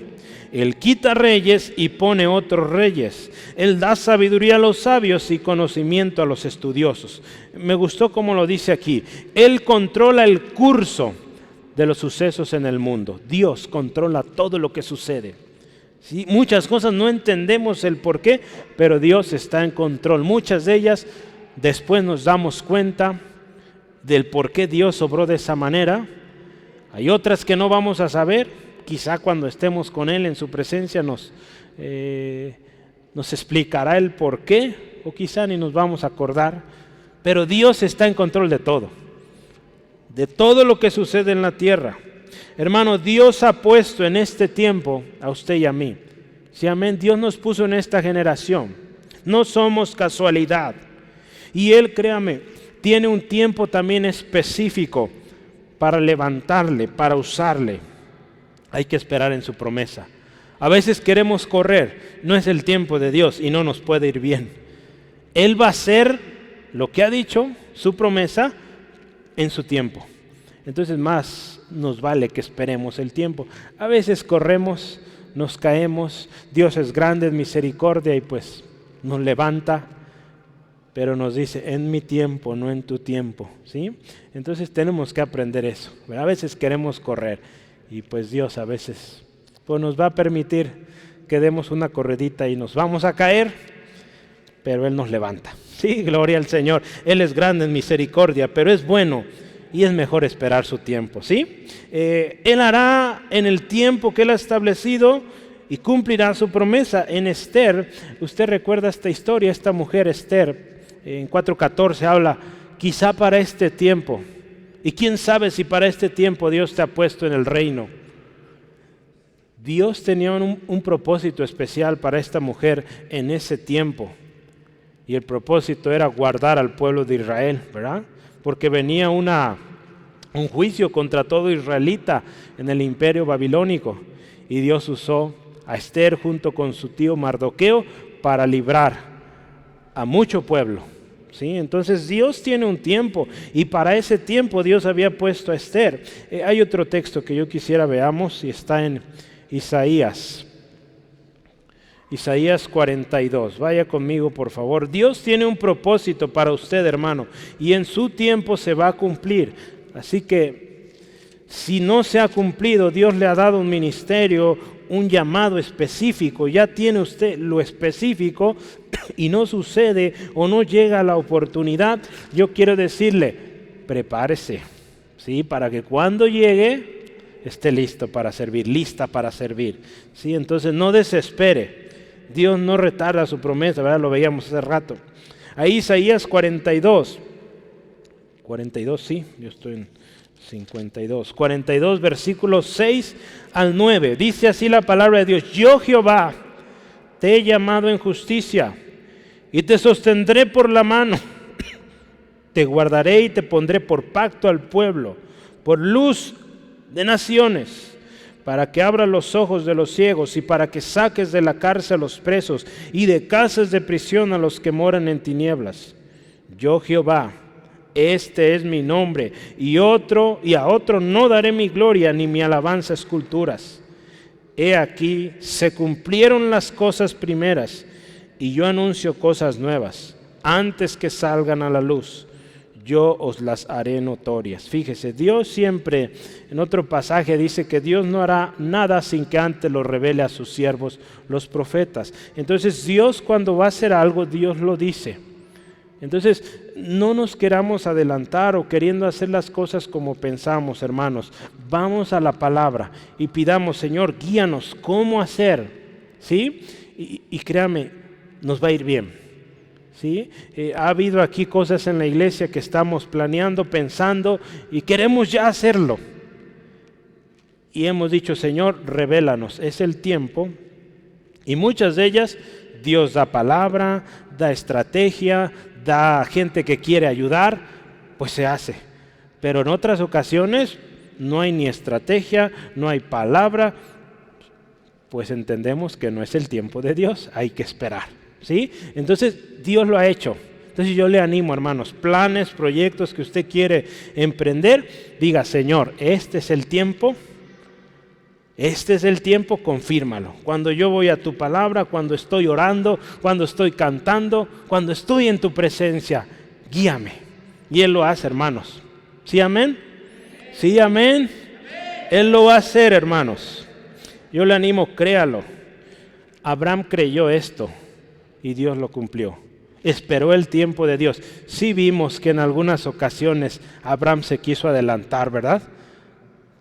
Él quita reyes y pone otros reyes. Él da sabiduría a los sabios y conocimiento a los estudiosos. Me gustó cómo lo dice aquí. Él controla el curso de los sucesos en el mundo. Dios controla todo lo que sucede. ¿Sí? Muchas cosas no entendemos el por qué, pero Dios está en control. Muchas de ellas después nos damos cuenta del por qué Dios obró de esa manera. Hay otras que no vamos a saber. Quizá cuando estemos con Él en su presencia nos explicará el por qué, o quizá ni nos vamos a acordar. Pero Dios está en control de todo lo que sucede en la tierra. Hermano, Dios ha puesto en este tiempo a usted y a mí. Sí, amén. Dios nos puso en esta generación. No somos casualidad. Y Él, créame, tiene un tiempo también específico para levantarle, para usarle. Hay que esperar en su promesa. A veces queremos correr, no es el tiempo de Dios y no nos puede ir bien. Él va a hacer lo que ha dicho, su promesa, en su tiempo. Entonces más nos vale que esperemos el tiempo. A veces corremos, nos caemos, Dios es grande en misericordia y pues nos levanta, pero nos dice, en mi tiempo, no en tu tiempo. ¿Sí? Entonces tenemos que aprender eso. A veces queremos correr. Y pues Dios a veces pues nos va a permitir que demos una corredita y nos vamos a caer, pero Él nos levanta. Sí, gloria al Señor. Él es grande en misericordia, pero es bueno y es mejor esperar su tiempo. ¿Sí? Él hará en el tiempo que Él ha establecido y cumplirá su promesa. En Esther, usted recuerda esta historia, esta mujer Esther, en 4:14 habla, quizá para este tiempo. Y quién sabe si para este tiempo Dios te ha puesto en el reino. Dios tenía un propósito especial para esta mujer en ese tiempo. Y el propósito era guardar al pueblo de Israel, ¿verdad? Porque venía un juicio contra todo israelita en el imperio babilónico. Y Dios usó a Esther junto con su tío Mardoqueo para librar a mucho pueblo. ¿Sí? Entonces Dios tiene un tiempo y para ese tiempo Dios había puesto a Esther. Hay otro texto que yo quisiera veamos y está en Isaías 42. Vaya conmigo por favor. Dios tiene un propósito para usted, hermano, y en su tiempo se va a cumplir. Así que si no se ha cumplido, Dios le ha dado un ministerio, un llamado específico. Ya tiene usted lo específico y no sucede o no llega la oportunidad. Yo quiero decirle, prepárese, ¿sí? Para que cuando llegue esté listo para servir, lista para servir. ¿Sí? Entonces no desespere. Dios no retarda su promesa, ¿verdad? Lo veíamos hace rato. Ahí Isaías 42, sí, yo estoy en 42, versículos 6 al 9. Dice así la palabra de Dios: Yo, Jehová, te he llamado en justicia y te sostendré por la mano. Te guardaré y te pondré por pacto al pueblo, por luz de naciones, para que abras los ojos de los ciegos y para que saques de la cárcel a los presos y de casas de prisión a los que moran en tinieblas. Yo, Jehová, este es mi nombre, y a otro no daré mi gloria ni mi alabanza a esculturas. He aquí, se cumplieron las cosas primeras, y yo anuncio cosas nuevas. Antes que salgan a la luz, yo os las haré notorias. Fíjese, Dios siempre, en otro pasaje dice que Dios no hará nada sin que antes lo revele a sus siervos, los profetas. Entonces Dios, cuando va a hacer algo, Dios lo dice. Entonces no nos queramos adelantar o queriendo hacer las cosas como pensamos, hermanos. Vamos a la palabra y pidamos, Señor, guíanos cómo hacer, ¿sí? Y créame, nos va a ir bien, ¿sí? Ha habido aquí cosas en la iglesia que estamos planeando, pensando y queremos ya hacerlo. Y hemos dicho, Señor, revélanos, es el tiempo. Y muchas de ellas, Dios da palabra, da estrategia, da gente que quiere ayudar, pues se hace. Pero en otras ocasiones no hay ni estrategia, no hay palabra, pues entendemos que no es el tiempo de Dios, hay que esperar, ¿sí? Entonces Dios lo ha hecho. Entonces yo le animo, hermanos, planes, proyectos que usted quiere emprender, diga, Señor, este es el tiempo, confírmalo. Cuando yo voy a tu palabra, cuando estoy orando, cuando estoy cantando, cuando estoy en tu presencia, guíame. Y Él lo hace, hermanos. ¿Sí, amén? Sí, amén. Él lo va a hacer, hermanos. Yo le animo, créalo. Abraham creyó esto y Dios lo cumplió. Esperó el tiempo de Dios. Sí vimos que en algunas ocasiones Abraham se quiso adelantar, ¿verdad?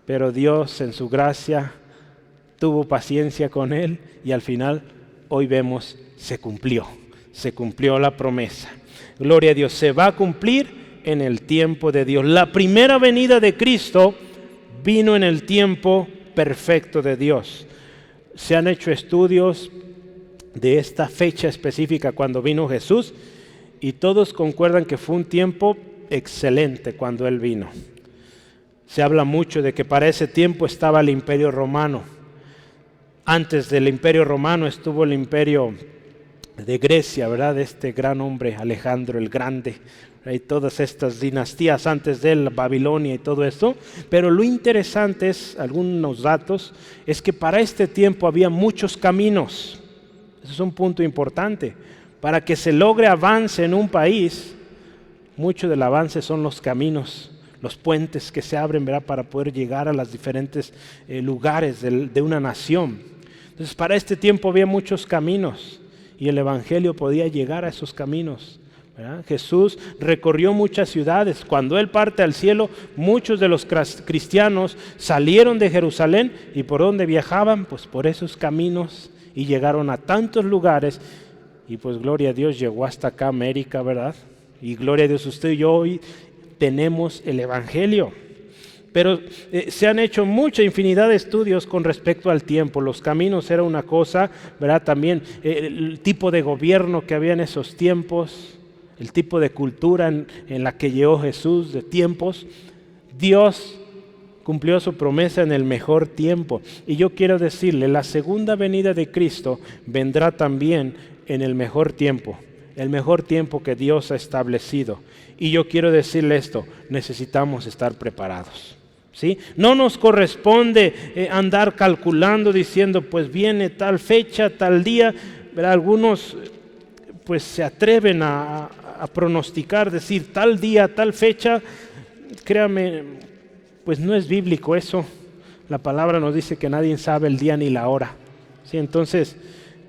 Pero Dios en su gracia tuvo paciencia con él y al final, hoy vemos, se cumplió la promesa. Gloria a Dios, se va a cumplir en el tiempo de Dios. La primera venida de Cristo vino en el tiempo perfecto de Dios. Se han hecho estudios de esta fecha específica cuando vino Jesús y todos concuerdan que fue un tiempo excelente cuando Él vino. Se habla mucho de que para ese tiempo estaba el Imperio Romano. Antes del Imperio Romano estuvo el Imperio de Grecia, ¿verdad? De este gran hombre, Alejandro el Grande. Hay todas estas dinastías antes de él, Babilonia y todo esto. Pero lo interesante es, algunos datos, es que para este tiempo había muchos caminos. Eso es un punto importante. Para que se logre avance en un país, mucho del avance son los caminos, los puentes que se abren, ¿verdad? Para poder llegar a los diferentes lugares de una nación. Entonces, para este tiempo había muchos caminos y el Evangelio podía llegar a esos caminos, ¿verdad? Jesús recorrió muchas ciudades. Cuando Él parte al cielo, muchos de los cristianos salieron de Jerusalén y ¿por dónde viajaban? Pues por esos caminos y llegaron a tantos lugares y pues gloria a Dios llegó hasta acá América, ¿verdad? Y gloria a Dios, usted y yo hoy tenemos el Evangelio. Pero se han hecho mucha infinidad de estudios con respecto al tiempo. Los caminos era una cosa, ¿verdad? También el tipo de gobierno que había en esos tiempos, el tipo de cultura en la que llegó Jesús de tiempos. Dios cumplió su promesa en el mejor tiempo. Y yo quiero decirle, la segunda venida de Cristo vendrá también en el mejor tiempo que Dios ha establecido. Y yo quiero decirle esto, necesitamos estar preparados, ¿sí? No nos corresponde andar calculando, diciendo, pues viene tal fecha, tal día. ¿Verdad? Algunos pues se atreven a pronosticar, decir tal día, tal fecha. Créame, pues no es bíblico eso. La palabra nos dice que nadie sabe el día ni la hora, ¿sí? Entonces,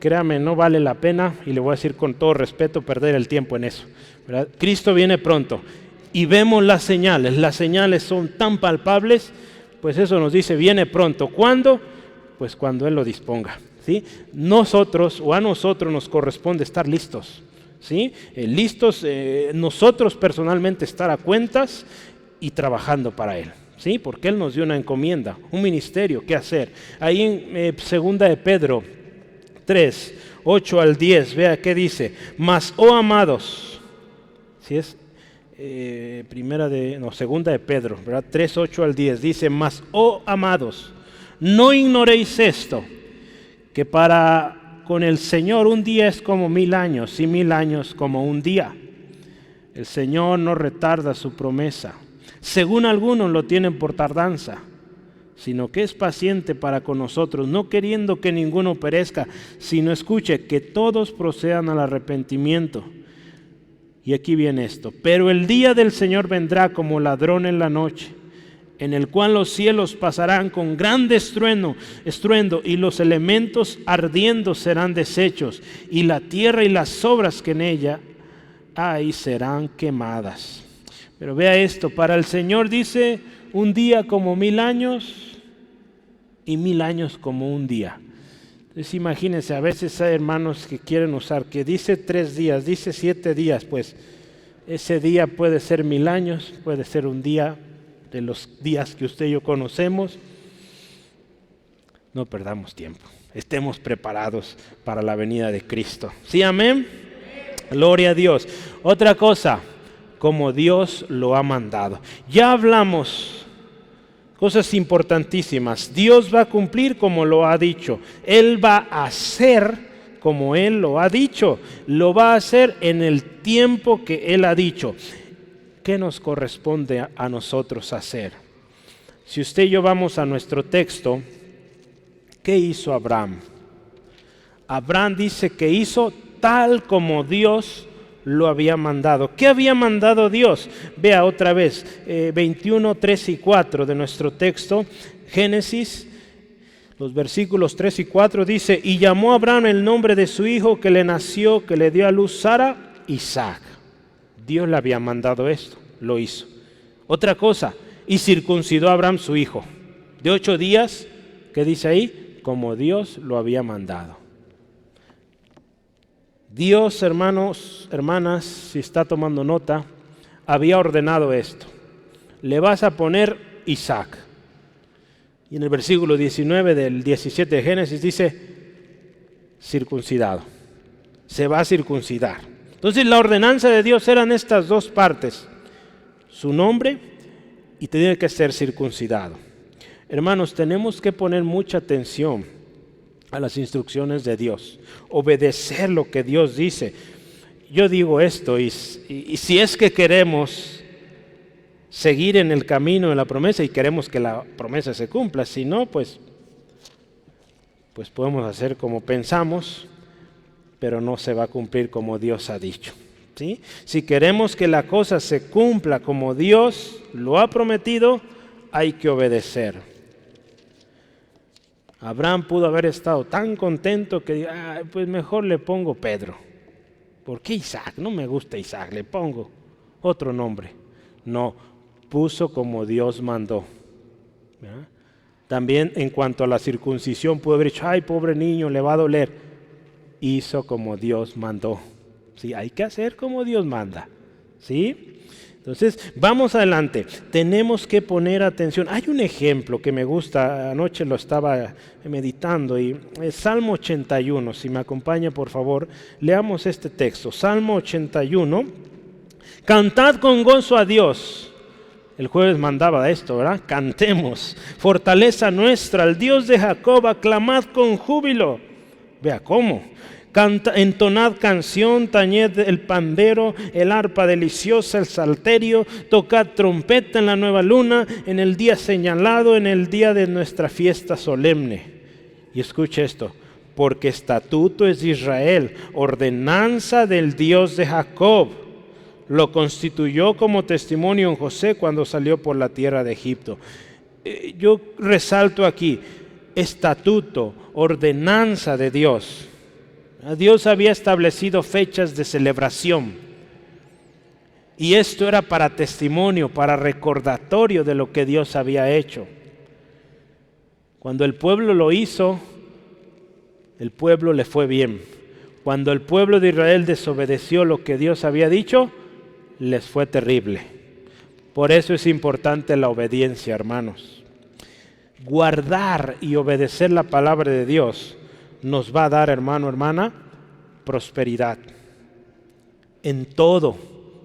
créame, no vale la pena, y le voy a decir con todo respeto, perder el tiempo en eso, ¿verdad? Cristo viene pronto y vemos las señales son tan palpables, pues eso nos dice, viene pronto. ¿Cuándo? Pues cuando Él lo disponga, ¿sí? A nosotros nos corresponde estar listos, ¿sí? Listos, nosotros personalmente estar a cuentas y trabajando para Él, ¿sí? Porque Él nos dio una encomienda, un ministerio que hacer. Ahí en segunda de Pedro 3, 8 al 10, vea qué dice. Mas, oh amados, si es segunda de Pedro, ¿verdad? 3, 8 al 10, dice, mas, oh amados, no ignoréis esto, que para con el Señor un día es como 1000 años, y 1000 años como un día. El Señor no retarda su promesa, según algunos lo tienen por tardanza, sino que es paciente para con nosotros, no queriendo que ninguno perezca, sino escuche, que todos procedan al arrepentimiento. Y aquí viene esto, pero el día del Señor vendrá como ladrón en la noche, en el cual los cielos pasarán con grande estruendo, y los elementos ardiendo serán deshechos, y la tierra y las obras que en ella hay serán quemadas. Pero vea esto, para el Señor dice, un día como 1000 años y 1000 años como un día. Entonces imagínense, a veces hay hermanos que quieren usar, que dice 3 días, dice 7 días, pues ese día puede ser 1000 años, puede ser un día de los días que usted y yo conocemos. No perdamos tiempo, estemos preparados para la venida de Cristo. ¿Sí, amén? Gloria a Dios. Otra cosa, como Dios lo ha mandado. Ya hablamos cosas importantísimas. Dios va a cumplir como lo ha dicho. Él va a hacer como Él lo ha dicho. Lo va a hacer en el tiempo que Él ha dicho. ¿Qué nos corresponde a nosotros hacer? Si usted y yo vamos a nuestro texto, ¿qué hizo Abraham? Abraham dice que hizo tal como Dios lo había mandado. ¿Qué había mandado Dios? Vea otra vez, 21, 3 y 4 de nuestro texto, Génesis, los versículos 3 y 4 dice, y llamó Abraham el nombre de su hijo que le nació, que le dio a luz Sara, Isaac. Dios le había mandado esto, lo hizo. Otra cosa, y circuncidó a Abraham su hijo, de 8 días, ¿qué dice ahí? Como Dios lo había mandado. Dios, hermanos, hermanas, si está tomando nota, había ordenado esto. Le vas a poner Isaac. Y en el versículo 19 del 17 de Génesis dice, circuncidado. Se va a circuncidar. Entonces la ordenanza de Dios eran estas dos partes. Su nombre y tenía que ser circuncidado. Hermanos, tenemos que poner mucha atención a las instrucciones de Dios, obedecer lo que Dios dice. Yo digo esto y si es que queremos seguir en el camino de la promesa y queremos que la promesa se cumpla, si no, pues podemos hacer como pensamos, pero no se va a cumplir como Dios ha dicho, ¿sí? Si queremos que la cosa se cumpla como Dios lo ha prometido, hay que obedecer. Abraham pudo haber estado tan contento que pues mejor le pongo Pedro. ¿Por qué Isaac? No me gusta Isaac, le pongo otro nombre. No, puso como Dios mandó. ¿Ya? También en cuanto a la circuncisión pudo haber dicho, ay, pobre niño, le va a doler. Hizo como Dios mandó. ¿Sí? Hay que hacer como Dios manda. ¿Sí? Entonces, vamos adelante. Tenemos que poner atención. Hay un ejemplo que me gusta, anoche lo estaba meditando, y es Salmo 81. Si me acompaña, por favor, leamos este texto. Salmo 81. Cantad con gozo a Dios. El jueves mandaba esto, ¿verdad? Cantemos. Fortaleza nuestra, al Dios de Jacob, aclamad con júbilo. Vea cómo. Entonad canción, tañed el pandero, el arpa deliciosa, el salterio, tocad trompeta en la nueva luna, en el día señalado, en el día de nuestra fiesta solemne. Y escuche esto, porque estatuto es de Israel, ordenanza del Dios de Jacob. Lo constituyó como testimonio en José cuando salió por la tierra de Egipto. Yo resalto aquí, estatuto, ordenanza de Dios. Dios había establecido fechas de celebración y esto era para testimonio, para recordatorio de lo que Dios había hecho. Cuando el pueblo lo hizo, el pueblo le fue bien. Cuando el pueblo de Israel desobedeció lo que Dios había dicho, les fue terrible. Por eso es importante la obediencia, hermanos. Guardar y obedecer la palabra de Dios nos va a dar, hermano, hermana, prosperidad. En todo,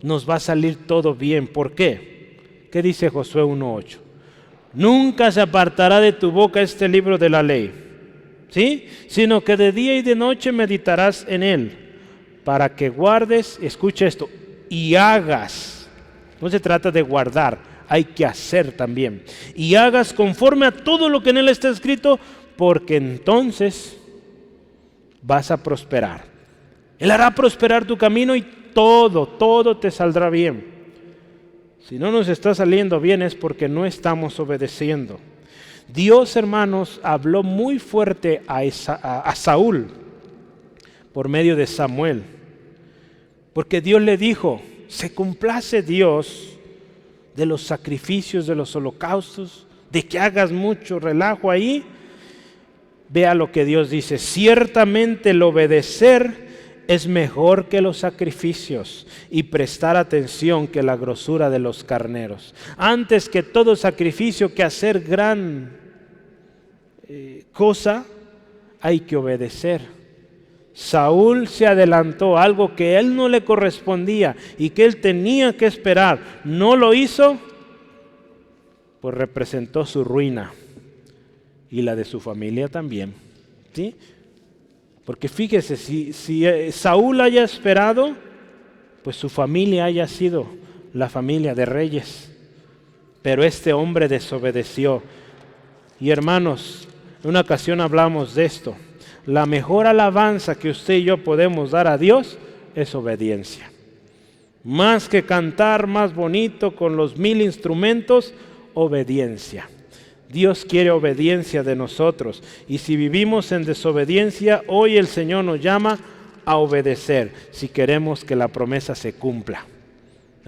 nos va a salir todo bien. ¿Por qué? ¿Qué dice Josué 1:8? Nunca se apartará de tu boca este libro de la ley, ¿sí? Sino que de día y de noche meditarás en él, para que guardes, escucha esto, y hagas. No se trata de guardar, hay que hacer también. Y hagas conforme a todo lo que en él está escrito, porque entonces vas a prosperar. Él hará prosperar tu camino y todo te saldrá bien. Si no nos está saliendo bien es porque no estamos obedeciendo. Dios, hermanos, habló muy fuerte a Saúl por medio de Samuel. Porque Dios le dijo, se complace Dios de los sacrificios, de los holocaustos, de que hagas mucho relajo ahí. Vea lo que Dios dice, ciertamente el obedecer es mejor que los sacrificios y prestar atención que la grosura de los carneros. Antes que todo sacrificio, que hacer gran cosa, hay que obedecer. Saúl se adelantó a algo que a él no le correspondía y que él tenía que esperar. No lo hizo, pues representó su ruina y la de su familia también, ¿sí? Porque fíjese, si Saúl haya esperado, pues su familia haya sido la familia de reyes. Pero este hombre desobedeció. Y hermanos, en una ocasión hablamos de esto. La mejor alabanza que usted y yo podemos dar a Dios es obediencia. Más que cantar más bonito con los 1000 instrumentos, obediencia. Dios quiere obediencia de nosotros. Y si vivimos en desobediencia, hoy el Señor nos llama a obedecer si queremos que la promesa se cumpla.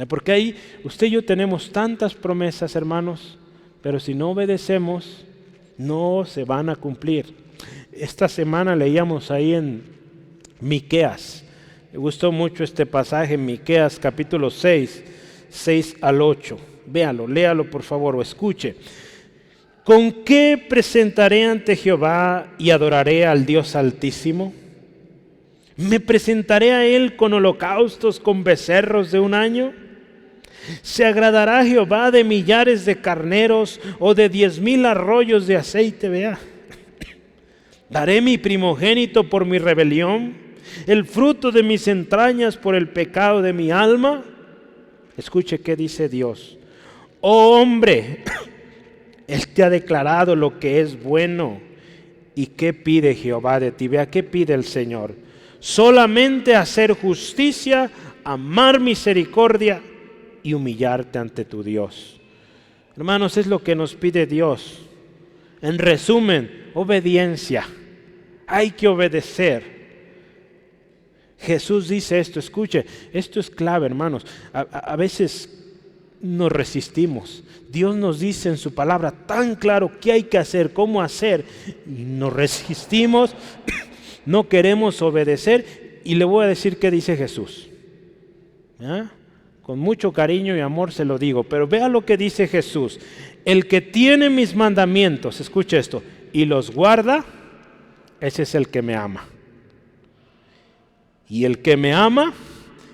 Porque ahí usted y yo tenemos tantas promesas, hermanos, pero si no obedecemos, no se van a cumplir. Esta semana leíamos ahí en Miqueas. Me gustó mucho este pasaje en Miqueas capítulo 6, 6 al 8. Véalo, léalo por favor o escuche. ¿Con qué presentaré ante Jehová y adoraré al Dios Altísimo? ¿Me presentaré a Él con holocaustos, con becerros de un año? ¿Se agradará Jehová de millares de carneros o de 10,000 arroyos de aceite? Vea. ¿Daré mi primogénito por mi rebelión, el fruto de mis entrañas por el pecado de mi alma? Escuche qué dice Dios. Oh hombre, Él te ha declarado lo que es bueno. ¿Y qué pide Jehová de ti? Vea, ¿qué pide el Señor? Solamente hacer justicia, amar misericordia y humillarte ante tu Dios. Hermanos, es lo que nos pide Dios. En resumen, obediencia. Hay que obedecer. Jesús dice esto, escuche, esto es clave, hermanos. A veces nos resistimos. Dios nos dice en su palabra tan claro qué hay que hacer, cómo hacer, y nos resistimos, no queremos obedecer. Y le voy a decir qué dice Jesús. ¿Ya? Con mucho cariño y amor se lo digo, pero vea lo que dice Jesús. El que tiene mis mandamientos, escuche esto, y los guarda, ese es el que me ama. Y el que me ama,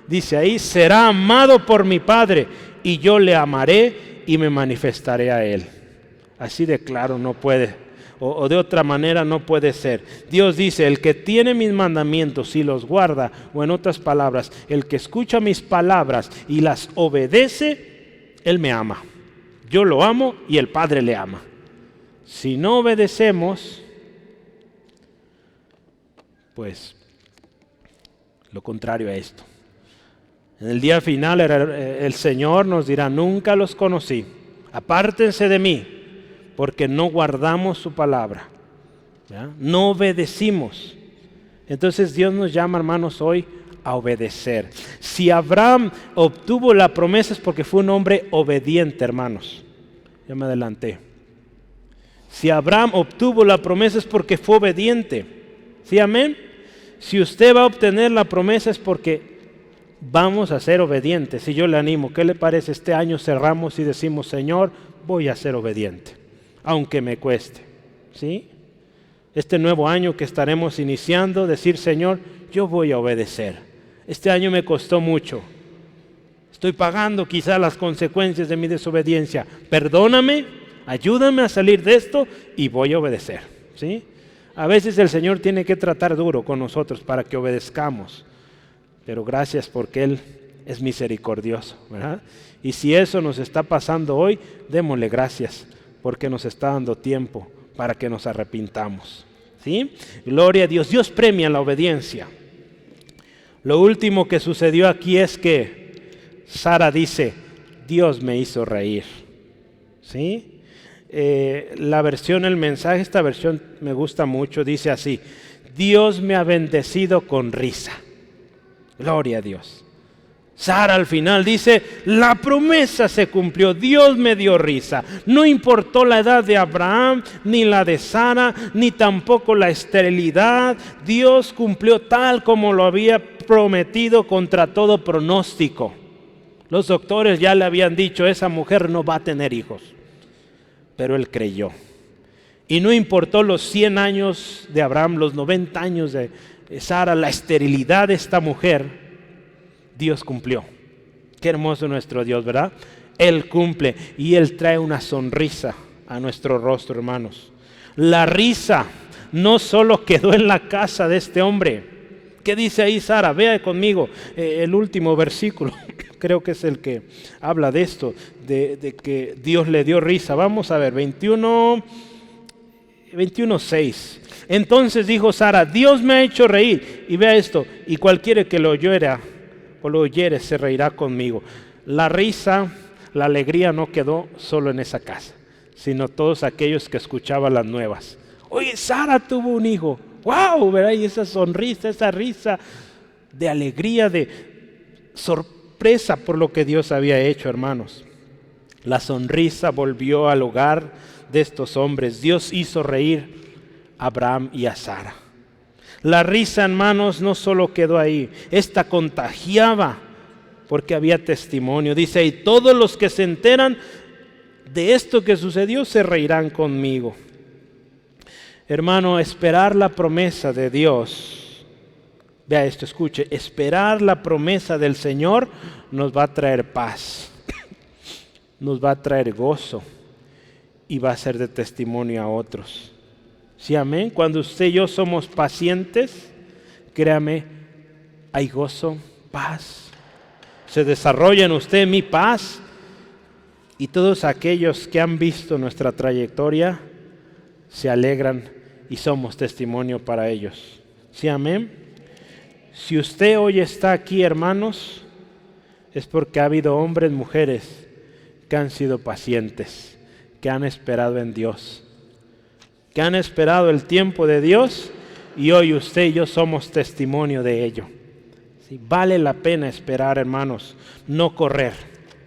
dice ahí, será amado por mi Padre, y yo le amaré y me manifestaré a él. Así de claro no puede, o de otra manera no puede ser. Dios dice, el que tiene mis mandamientos y los guarda, o en otras palabras, el que escucha mis palabras y las obedece, él me ama. Yo lo amo y el Padre le ama. Si no obedecemos, pues lo contrario a esto. En el día final el Señor nos dirá, nunca los conocí, apártense de mí, porque no guardamos su palabra, ¿ya? No obedecimos. Entonces Dios nos llama, hermanos, hoy a obedecer. Si Abraham obtuvo la promesa es porque fue un hombre obediente, hermanos. Ya me adelanté. Si Abraham obtuvo la promesa es porque fue obediente. ¿Sí, amén? Si usted va a obtener la promesa es porque vamos a ser obedientes. Y yo le animo, ¿qué le parece? Este año cerramos y decimos, Señor, voy a ser obediente, aunque me cueste. ¿Sí? Este nuevo año que estaremos iniciando, decir, Señor, yo voy a obedecer. Este año me costó mucho. Estoy pagando quizá las consecuencias de mi desobediencia. Perdóname, ayúdame a salir de esto y voy a obedecer. ¿Sí? A veces el Señor tiene que tratar duro con nosotros para que obedezcamos. Pero gracias porque Él es misericordioso, ¿verdad? Y si eso nos está pasando hoy, démosle gracias porque nos está dando tiempo para que nos arrepintamos. ¿Sí? Gloria a Dios. Dios premia la obediencia. Lo último que sucedió aquí es que Sara dice, Dios me hizo reír. ¿Sí? La versión, el mensaje, esta versión me gusta mucho, dice así, Dios me ha bendecido con risa. Gloria a Dios. Sara al final dice, la promesa se cumplió, Dios me dio risa. No importó la edad de Abraham, ni la de Sara, ni tampoco la esterilidad. Dios cumplió tal como lo había prometido contra todo pronóstico. Los doctores ya le habían dicho, esa mujer no va a tener hijos. Pero él creyó. Y no importó los 100 años de Abraham, los 90 años de Sara, la esterilidad de esta mujer, Dios cumplió. Qué hermoso nuestro Dios, ¿verdad? Él cumple y Él trae una sonrisa a nuestro rostro, hermanos. La risa no solo quedó en la casa de este hombre. ¿Qué dice ahí Sara? Vea conmigo el último versículo. Creo que es el que habla de esto, de que Dios le dio risa. Vamos a ver, 21:6. Entonces dijo Sara, Dios me ha hecho reír. Y vea esto, y cualquiera que lo oyere se reirá conmigo. La risa, la alegría no quedó solo en esa casa, sino todos aquellos que escuchaban las nuevas. Oye, Sara tuvo un hijo. ¡Wow! ¿Verdad? Y esa sonrisa, esa risa de alegría, de sorpresa por lo que Dios había hecho, hermanos. La sonrisa volvió al hogar de estos hombres. Dios hizo reír a Abraham y a Sara. La risa, hermanos, no solo quedó ahí. Esta contagiaba porque había testimonio. Dice, y todos los que se enteran de esto que sucedió se reirán conmigo. Hermano, esperar la promesa de Dios. Vea esto, escuche. Esperar la promesa del Señor nos va a traer paz. Nos va a traer gozo. Y va a ser de testimonio a otros. ¿Sí, amén? Cuando usted y yo somos pacientes, créame, hay gozo, paz. Se desarrolla en usted mi paz. Y todos aquellos que han visto nuestra trayectoria se alegran y somos testimonio para ellos. ¿Sí, amén? Si usted hoy está aquí, hermanos, es porque ha habido hombres, mujeres que han sido pacientes, que han esperado en Dios, que han esperado el tiempo de Dios y hoy usted y yo somos testimonio de ello. ¿Sí? Vale la pena esperar, hermanos, no correr,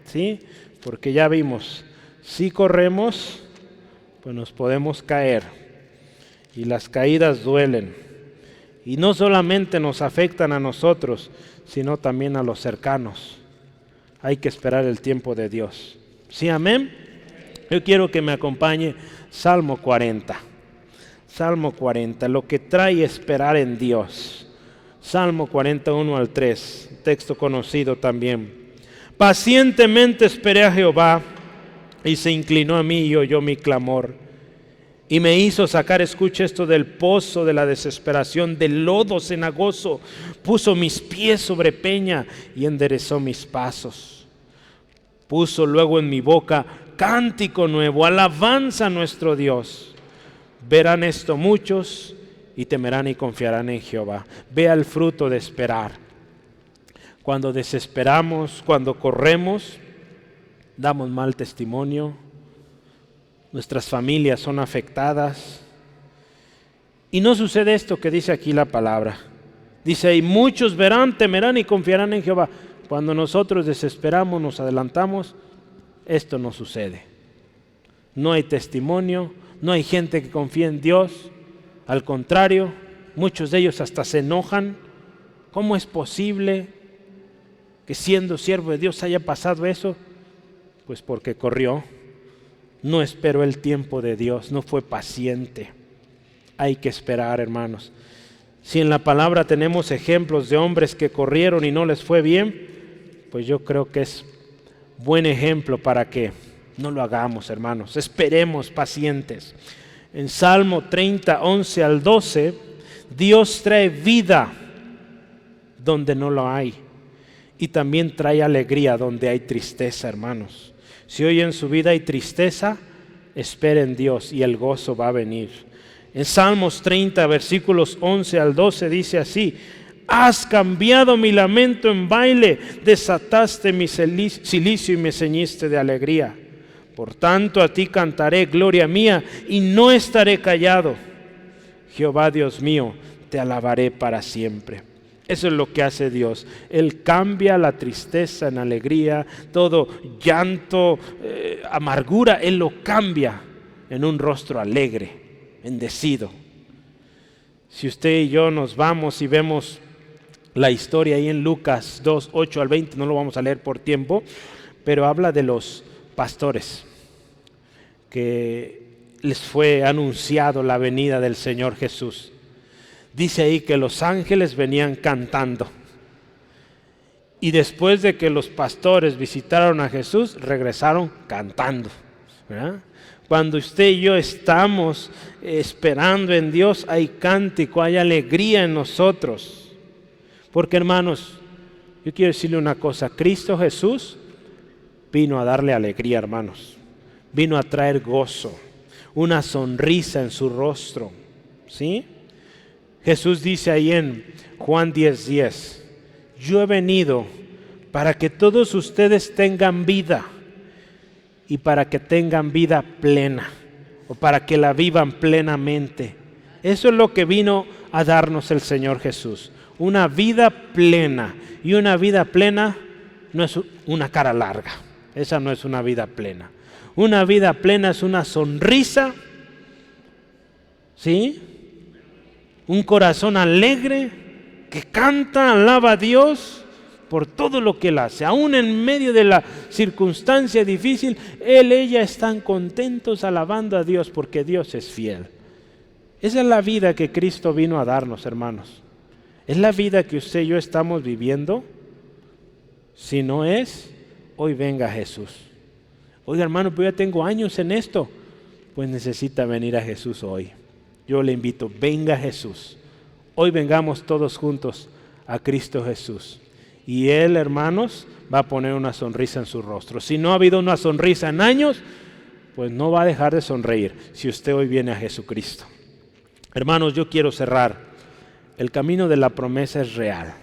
¿sí? Porque ya vimos, si corremos, pues nos podemos caer. Y las caídas duelen. Y no solamente nos afectan a nosotros, sino también a los cercanos. Hay que esperar el tiempo de Dios. ¿Sí, amén? Yo quiero que me acompañe Salmo 40. Salmo 40, lo que trae esperar en Dios. Salmo 41 al 3, texto conocido también. Pacientemente esperé a Jehová y se inclinó a mí y oyó mi clamor. Y me hizo sacar, escucha esto, del pozo de la desesperación, del lodo cenagoso. Puso mis pies sobre peña y enderezó mis pasos. Puso luego en mi boca cántico nuevo, alabanza a nuestro Dios. Verán esto muchos y temerán y confiarán en Jehová. Vea el fruto de esperar. Cuando desesperamos, cuando corremos, damos mal testimonio. Nuestras familias son afectadas. Y no sucede esto que dice aquí la palabra. Dice, y muchos verán, temerán y confiarán en Jehová. Cuando nosotros desesperamos, nos adelantamos, esto no sucede. No hay testimonio, no hay gente que confíe en Dios. Al contrario, muchos de ellos hasta se enojan. ¿Cómo es posible que siendo siervo de Dios haya pasado eso? Pues porque corrió. No esperó el tiempo de Dios, no fue paciente. Hay que esperar, hermanos. Si en la palabra tenemos ejemplos de hombres que corrieron y no les fue bien, pues yo creo que es buen ejemplo para que no lo hagamos, hermanos. Esperemos pacientes. En Salmo 30, 11 al 12, Dios trae vida donde no lo hay. Y también trae alegría donde hay tristeza, hermanos. Si hoy en su vida hay tristeza, espere en Dios y el gozo va a venir. En Salmos 30, versículos 11 al 12 dice así: has cambiado mi lamento en baile, desataste mi cilicio y me ceñiste de alegría. Por tanto a ti cantaré, gloria mía, y no estaré callado. Jehová Dios mío, te alabaré para siempre. Eso es lo que hace Dios. Él cambia la tristeza en alegría, todo llanto, amargura, Él lo cambia en un rostro alegre, bendecido. Si usted y yo nos vamos y vemos la historia ahí en Lucas 2, 8 al 20, no lo vamos a leer por tiempo, pero habla de los pastores que les fue anunciado la venida del Señor Jesús. Dice ahí que los ángeles venían cantando Y después de que los pastores visitaron a Jesús, regresaron cantando, ¿verdad? Cuando usted y yo estamos esperando en Dios, hay cántico, hay alegría en nosotros. Porque, hermanos, yo quiero decirle una cosa, Cristo Jesús vino a darle alegría, hermanos. Vino a traer gozo, una sonrisa en su rostro, ¿sí? Jesús dice ahí en Juan 10:10, yo he venido para que todos ustedes tengan vida y para que tengan vida plena o para que la vivan plenamente. Eso es lo que vino a darnos el Señor Jesús, una vida plena. Y una vida plena no es una cara larga, esa no es una vida plena. Una vida plena es una sonrisa, ¿sí? Un corazón alegre que canta, alaba a Dios por todo lo que Él hace. Aún en medio de la circunstancia difícil, ella están contentos alabando a Dios porque Dios es fiel. Esa es la vida que Cristo vino a darnos, hermanos. Es la vida que usted y yo estamos viviendo. Si no es, hoy venga Jesús. Oiga, hermano, pues ya tengo años en esto. Pues necesita venir a Jesús hoy. Yo le invito, venga Jesús. Hoy vengamos todos juntos a Cristo Jesús. Y Él, hermanos, va a poner una sonrisa en su rostro. Si no ha habido una sonrisa en años, pues no va a dejar de sonreír si usted hoy viene a Jesucristo. Hermanos, yo quiero cerrar. El camino de la promesa es real.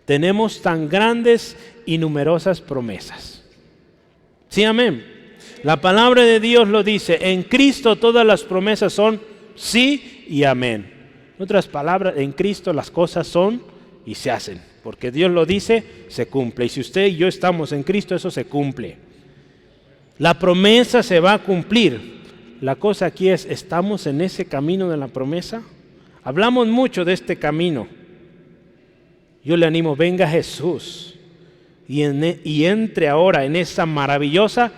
Tenemos tan grandes y numerosas promesas. Sí, amén. La palabra de Dios lo dice. En Cristo todas las promesas son sí y amén. En otras palabras, en Cristo las cosas son y se hacen. Porque Dios lo dice, se cumple. Y si usted y yo estamos en Cristo, eso se cumple. La promesa se va a cumplir. La cosa aquí es, ¿estamos en ese camino de la promesa? Hablamos mucho de este camino. Yo le animo, venga Jesús y entre ahora en esa maravillosa,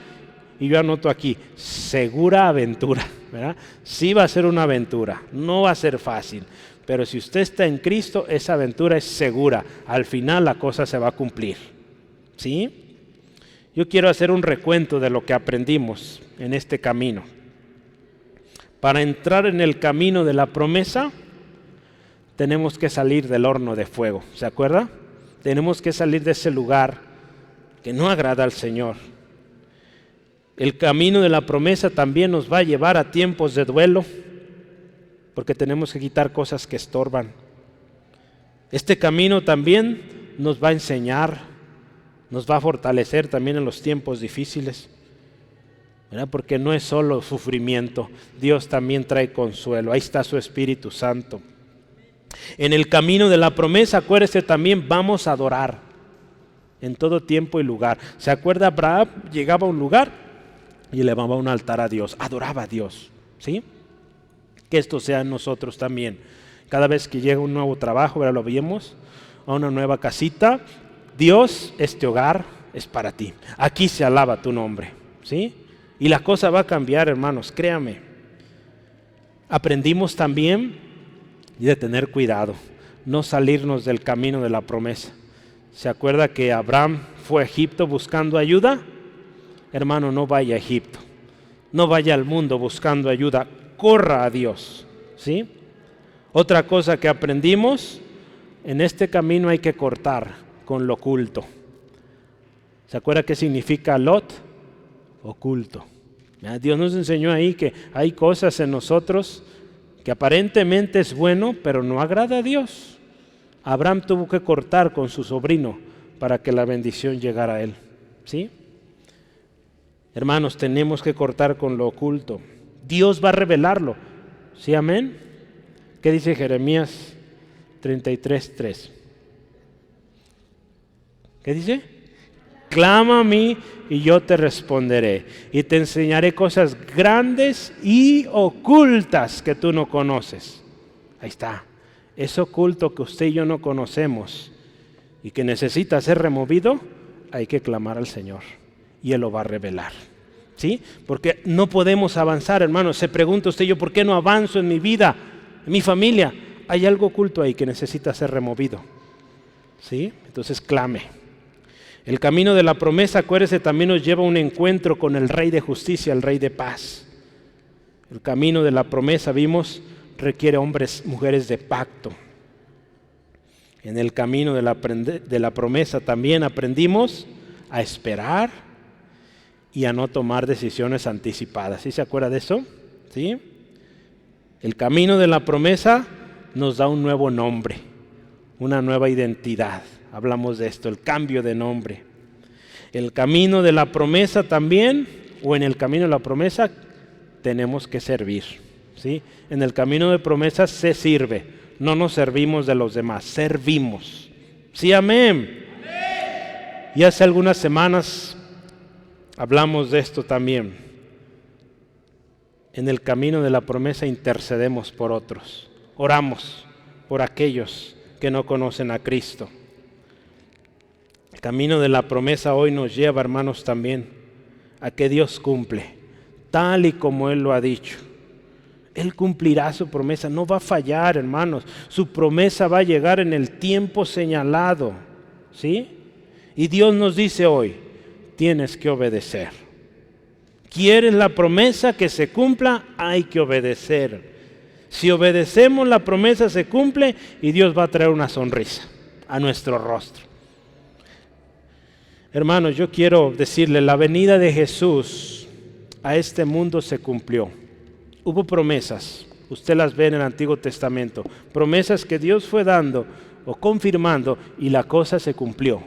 y yo anoto aquí, segura aventura, ¿verdad? Sí va a ser una aventura, no va a ser fácil, pero si usted está en Cristo, esa aventura es segura. Al final la cosa se va a cumplir, ¿sí? Yo quiero hacer un recuento de lo que aprendimos en este camino. Para entrar en el camino de la promesa, tenemos que salir del horno de fuego, ¿se acuerda? Tenemos que salir de ese lugar que no agrada al Señor. El camino de la promesa también nos va a llevar a tiempos de duelo, porque tenemos que quitar cosas que estorban. Este camino también nos va a enseñar, nos va a fortalecer también en los tiempos difíciles, ¿verdad? Porque no es solo sufrimiento, Dios también trae consuelo, ahí está su Espíritu Santo. En el camino de la promesa, acuérdese también, vamos a adorar en todo tiempo y lugar. ¿Se acuerda? Abraham llegaba a un lugar y elevaba un altar a Dios, adoraba a Dios, ¿sí? Que esto sea en nosotros también. Cada vez que llega un nuevo trabajo, ¿verdad? Lo vemos, a una nueva casita, Dios, este hogar es para ti. Aquí se alaba tu nombre, ¿sí? Y la cosa va a cambiar, hermanos, créame. Aprendimos también y de tener cuidado, no salirnos del camino de la promesa. ¿Se acuerda que Abraham fue a Egipto buscando ayuda? Hermano, no vaya a Egipto, no vaya al mundo buscando ayuda, corra a Dios, ¿sí? Otra cosa que aprendimos, en este camino hay que cortar con lo oculto. ¿Se acuerda qué significa Lot? Oculto. Dios nos enseñó ahí que hay cosas en nosotros que aparentemente es bueno, pero no agrada a Dios. Abraham tuvo que cortar con su sobrino para que la bendición llegara a él, ¿sí? Hermanos, tenemos que cortar con lo oculto. Dios va a revelarlo, ¿sí? Amén. ¿Qué dice Jeremías 33:3? ¿Qué dice? Clama a mí y yo te responderé y te enseñaré cosas grandes y ocultas que tú no conoces. Ahí está. Es oculto que usted y yo no conocemos y que necesita ser removido, hay que clamar al Señor y Él lo va a revelar, ¿sí? Porque no podemos avanzar, hermanos. Se pregunta usted y yo, ¿por qué no avanzo en mi vida, en mi familia? Hay algo oculto ahí que necesita ser removido. ¿Sí? Entonces clame. El camino de la promesa, acuérdese, también nos lleva a un encuentro con el Rey de Justicia, el Rey de Paz. El camino de la promesa, vimos, requiere hombres, mujeres de pacto. En el camino de la promesa también aprendimos a esperar y a no tomar decisiones anticipadas. ¿Sí se acuerda de eso? ¿Sí? El camino de la promesa nos da un nuevo nombre, una nueva identidad. Hablamos de esto, el cambio de nombre. El camino de la promesa también, o en el camino de la promesa, tenemos que servir. ¿Sí? En el camino de promesa se sirve, no nos servimos de los demás, servimos. ¿Sí, amén? Amén. Y hace algunas semanas hablamos de esto también. En el camino de la promesa intercedemos por otros, oramos por aquellos que no conocen a Cristo. El camino de la promesa hoy nos lleva, hermanos, también a que Dios cumple, tal y como Él lo ha dicho. Él cumplirá su promesa, no va a fallar, hermanos. Su promesa va a llegar en el tiempo señalado, ¿sí? Y Dios nos dice hoy, tienes que obedecer. ¿Quieres la promesa que se cumpla? Hay que obedecer. Si obedecemos, la promesa se cumple y Dios va a traer una sonrisa a nuestro rostro. Hermanos, yo quiero decirle, la venida de Jesús a este mundo se cumplió. Hubo promesas, usted las ve en el Antiguo Testamento, promesas que Dios fue dando o confirmando y la cosa se cumplió.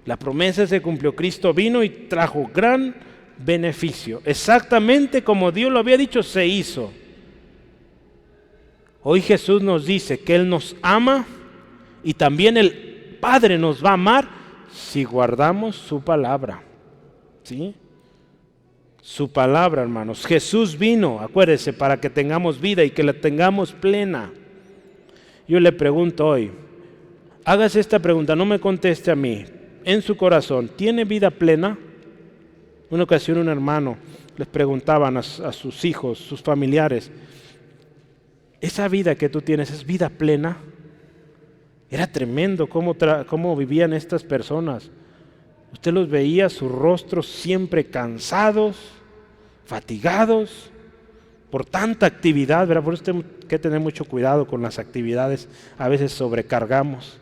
La promesa se cumplió, Cristo vino y trajo gran beneficio. Exactamente como Dios lo había dicho, se hizo. Hoy Jesús nos dice que Él nos ama y también el Padre nos va a amar si guardamos su palabra. ¿Sí? Su palabra, hermanos. Jesús vino, acuérdese, para que tengamos vida y que la tengamos plena. Yo le pregunto hoy, hágase esta pregunta, no me conteste a mí. En su corazón, ¿tiene vida plena? Una ocasión un hermano les preguntaban a sus hijos, sus familiares, ¿esa vida que tú tienes es vida plena? Era tremendo cómo vivían estas personas. Usted los veía, sus rostros siempre cansados, fatigados por tanta actividad, ¿verdad? Por eso tenemos que tener mucho cuidado con las actividades, a veces sobrecargamos.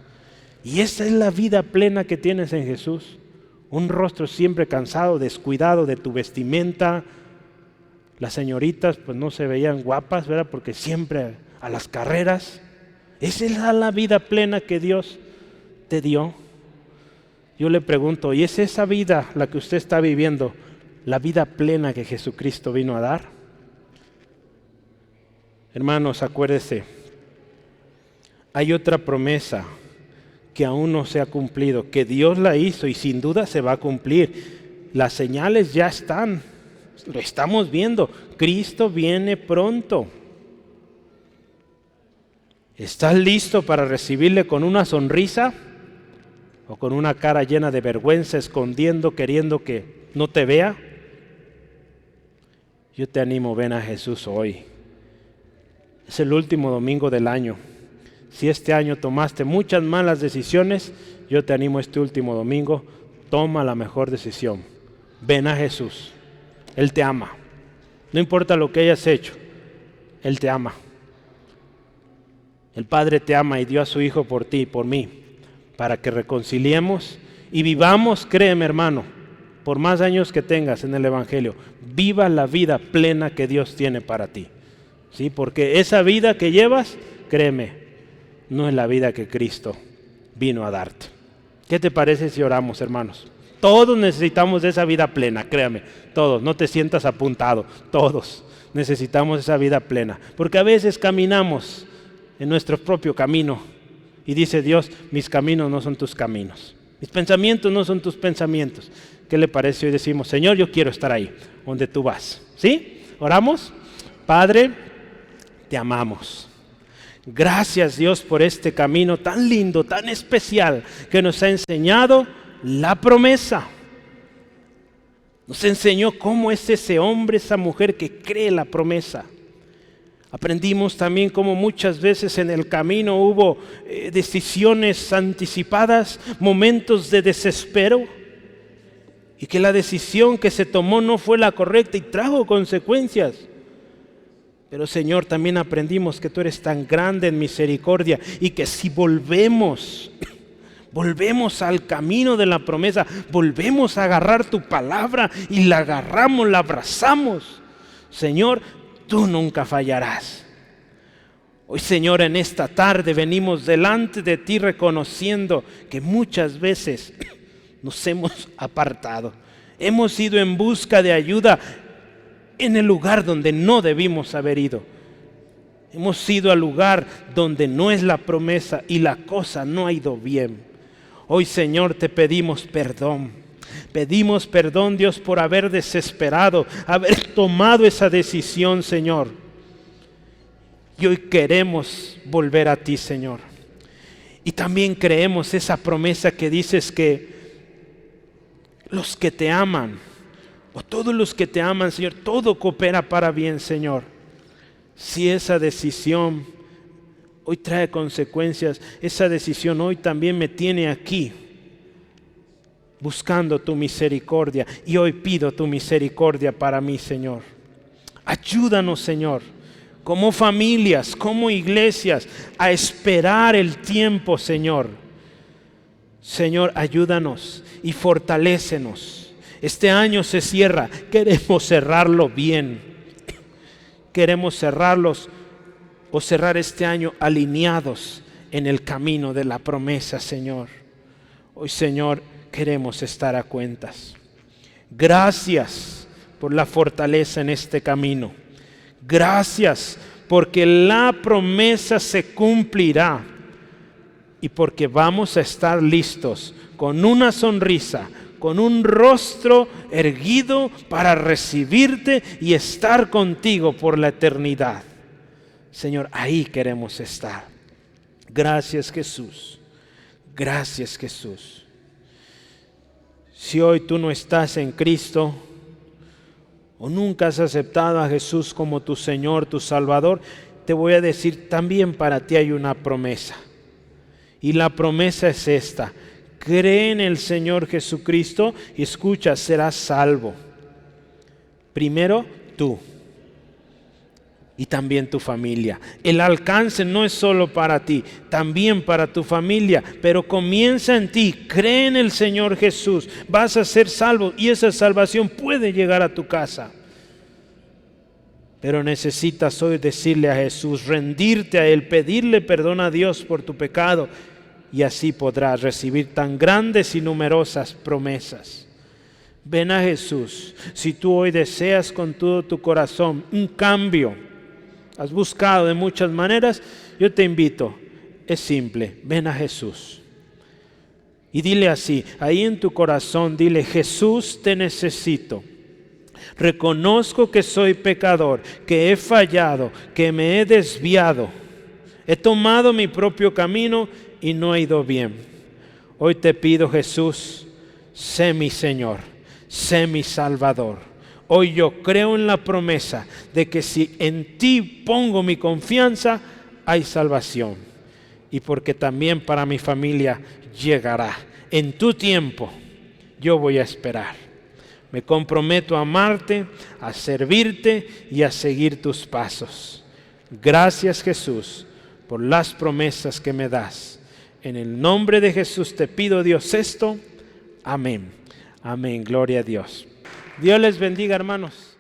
Y esa es la vida plena que tienes en Jesús. Un rostro siempre cansado, descuidado de tu vestimenta. Las señoritas pues no se veían guapas, ¿verdad? Porque siempre a las carreras. Esa es la vida plena que Dios te dio. Yo le pregunto, ¿y es esa vida la que usted está viviendo, la vida plena que Jesucristo vino a dar? Hermanos, acuérdese, hay otra promesa que aún no se ha cumplido, que Dios la hizo y sin duda se va a cumplir. Las señales ya están, lo estamos viendo. Cristo viene pronto. ¿Estás listo para recibirle con una sonrisa o con una cara llena de vergüenza, escondiendo, queriendo que no te vea? Yo te animo, ven a Jesús hoy. Es el último domingo del año. Si este año tomaste muchas malas decisiones, yo te animo este último domingo, toma la mejor decisión. Ven a Jesús. Él te ama. No importa lo que hayas hecho, Él te ama. El Padre te ama y dio a su Hijo por ti y por mí, para que reconciliemos y vivamos, créeme hermano, por más años que tengas en el Evangelio, viva la vida plena que Dios tiene para ti. ¿Sí? Porque esa vida que llevas, créeme, no es la vida que Cristo vino a darte. ¿Qué te parece si oramos, hermanos? Todos necesitamos de esa vida plena, créame, todos, no te sientas apuntado, todos necesitamos esa vida plena, porque a veces caminamos en nuestro propio camino y dice Dios, mis caminos no son tus caminos, mis pensamientos no son tus pensamientos. ¿Qué le parece si hoy decimos, Señor, yo quiero estar ahí, donde tú vas? ¿Sí? ¿Oramos? Padre, te amamos. Gracias Dios por este camino tan lindo, tan especial que nos ha enseñado la promesa. Nos enseñó cómo es ese hombre, esa mujer que cree la promesa. Aprendimos también cómo muchas veces en el camino hubo decisiones anticipadas, momentos de desespero, y que la decisión que se tomó no fue la correcta y trajo consecuencias. Pero Señor, también aprendimos que tú eres tan grande en misericordia y que si volvemos al camino de la promesa, volvemos a agarrar tu palabra y la agarramos, la abrazamos, Señor, tú nunca fallarás. Hoy, Señor, en esta tarde venimos delante de ti reconociendo que muchas veces nos hemos apartado. Hemos ido en busca de ayuda en el lugar donde no debimos haber ido. Hemos ido al lugar donde no es la promesa y la cosa no ha ido bien. Hoy, Señor, te pedimos perdón. Pedimos perdón, Dios, por haber desesperado, haber tomado esa decisión, Señor. Y hoy queremos volver a ti, Señor. Y también creemos esa promesa que dices que los que te aman, o todos los que te aman, Señor, todo coopera para bien, Señor. Si esa decisión hoy trae consecuencias, esa decisión hoy también me tiene aquí, buscando tu misericordia. Y hoy pido tu misericordia para mí, Señor. Ayúdanos, Señor, como familias, como iglesias, a esperar el tiempo, Señor. Señor, ayúdanos y fortalécenos. Este año se cierra, queremos cerrarlo bien. Queremos cerrar este año alineados en el camino de la promesa, Señor. Hoy, Señor, queremos estar a cuentas. Gracias por la fortaleza en este camino. Gracias porque la promesa se cumplirá y porque vamos a estar listos con una sonrisa, con un rostro erguido para recibirte y estar contigo por la eternidad. Señor, ahí queremos estar. Gracias, Jesús. Gracias, Jesús. Si hoy tú no estás en Cristo o nunca has aceptado a Jesús como tu Señor, tu Salvador, te voy a decir, también para ti hay una promesa. Y la promesa es esta: cree en el Señor Jesucristo y escucha, serás salvo. Primero tú y también tu familia. El alcance no es solo para ti, también para tu familia, pero comienza en ti. Cree en el Señor Jesús, vas a ser salvo y esa salvación puede llegar a tu casa. Pero necesitas hoy decirle a Jesús, rendirte a Él, pedirle perdón a Dios por tu pecado, y así podrás recibir tan grandes y numerosas promesas. Ven a Jesús. Si tú hoy deseas con todo tu corazón un cambio, has buscado de muchas maneras, yo te invito, es simple, ven a Jesús. Y dile así, ahí en tu corazón, dile: Jesús, te necesito. Reconozco que soy pecador, que he fallado, que me he desviado. He tomado mi propio camino y no he ido bien. Hoy te pido, Jesús, sé mi Señor, sé mi Salvador. Hoy yo creo en la promesa de que si en ti pongo mi confianza, hay salvación. Y porque también para mi familia llegará. En tu tiempo yo voy a esperar. Me comprometo a amarte, a servirte y a seguir tus pasos. Gracias, Jesús, por las promesas que me das. En el nombre de Jesús te pido, Dios, esto. Amén. Amén. Gloria a Dios. Dios les bendiga, hermanos.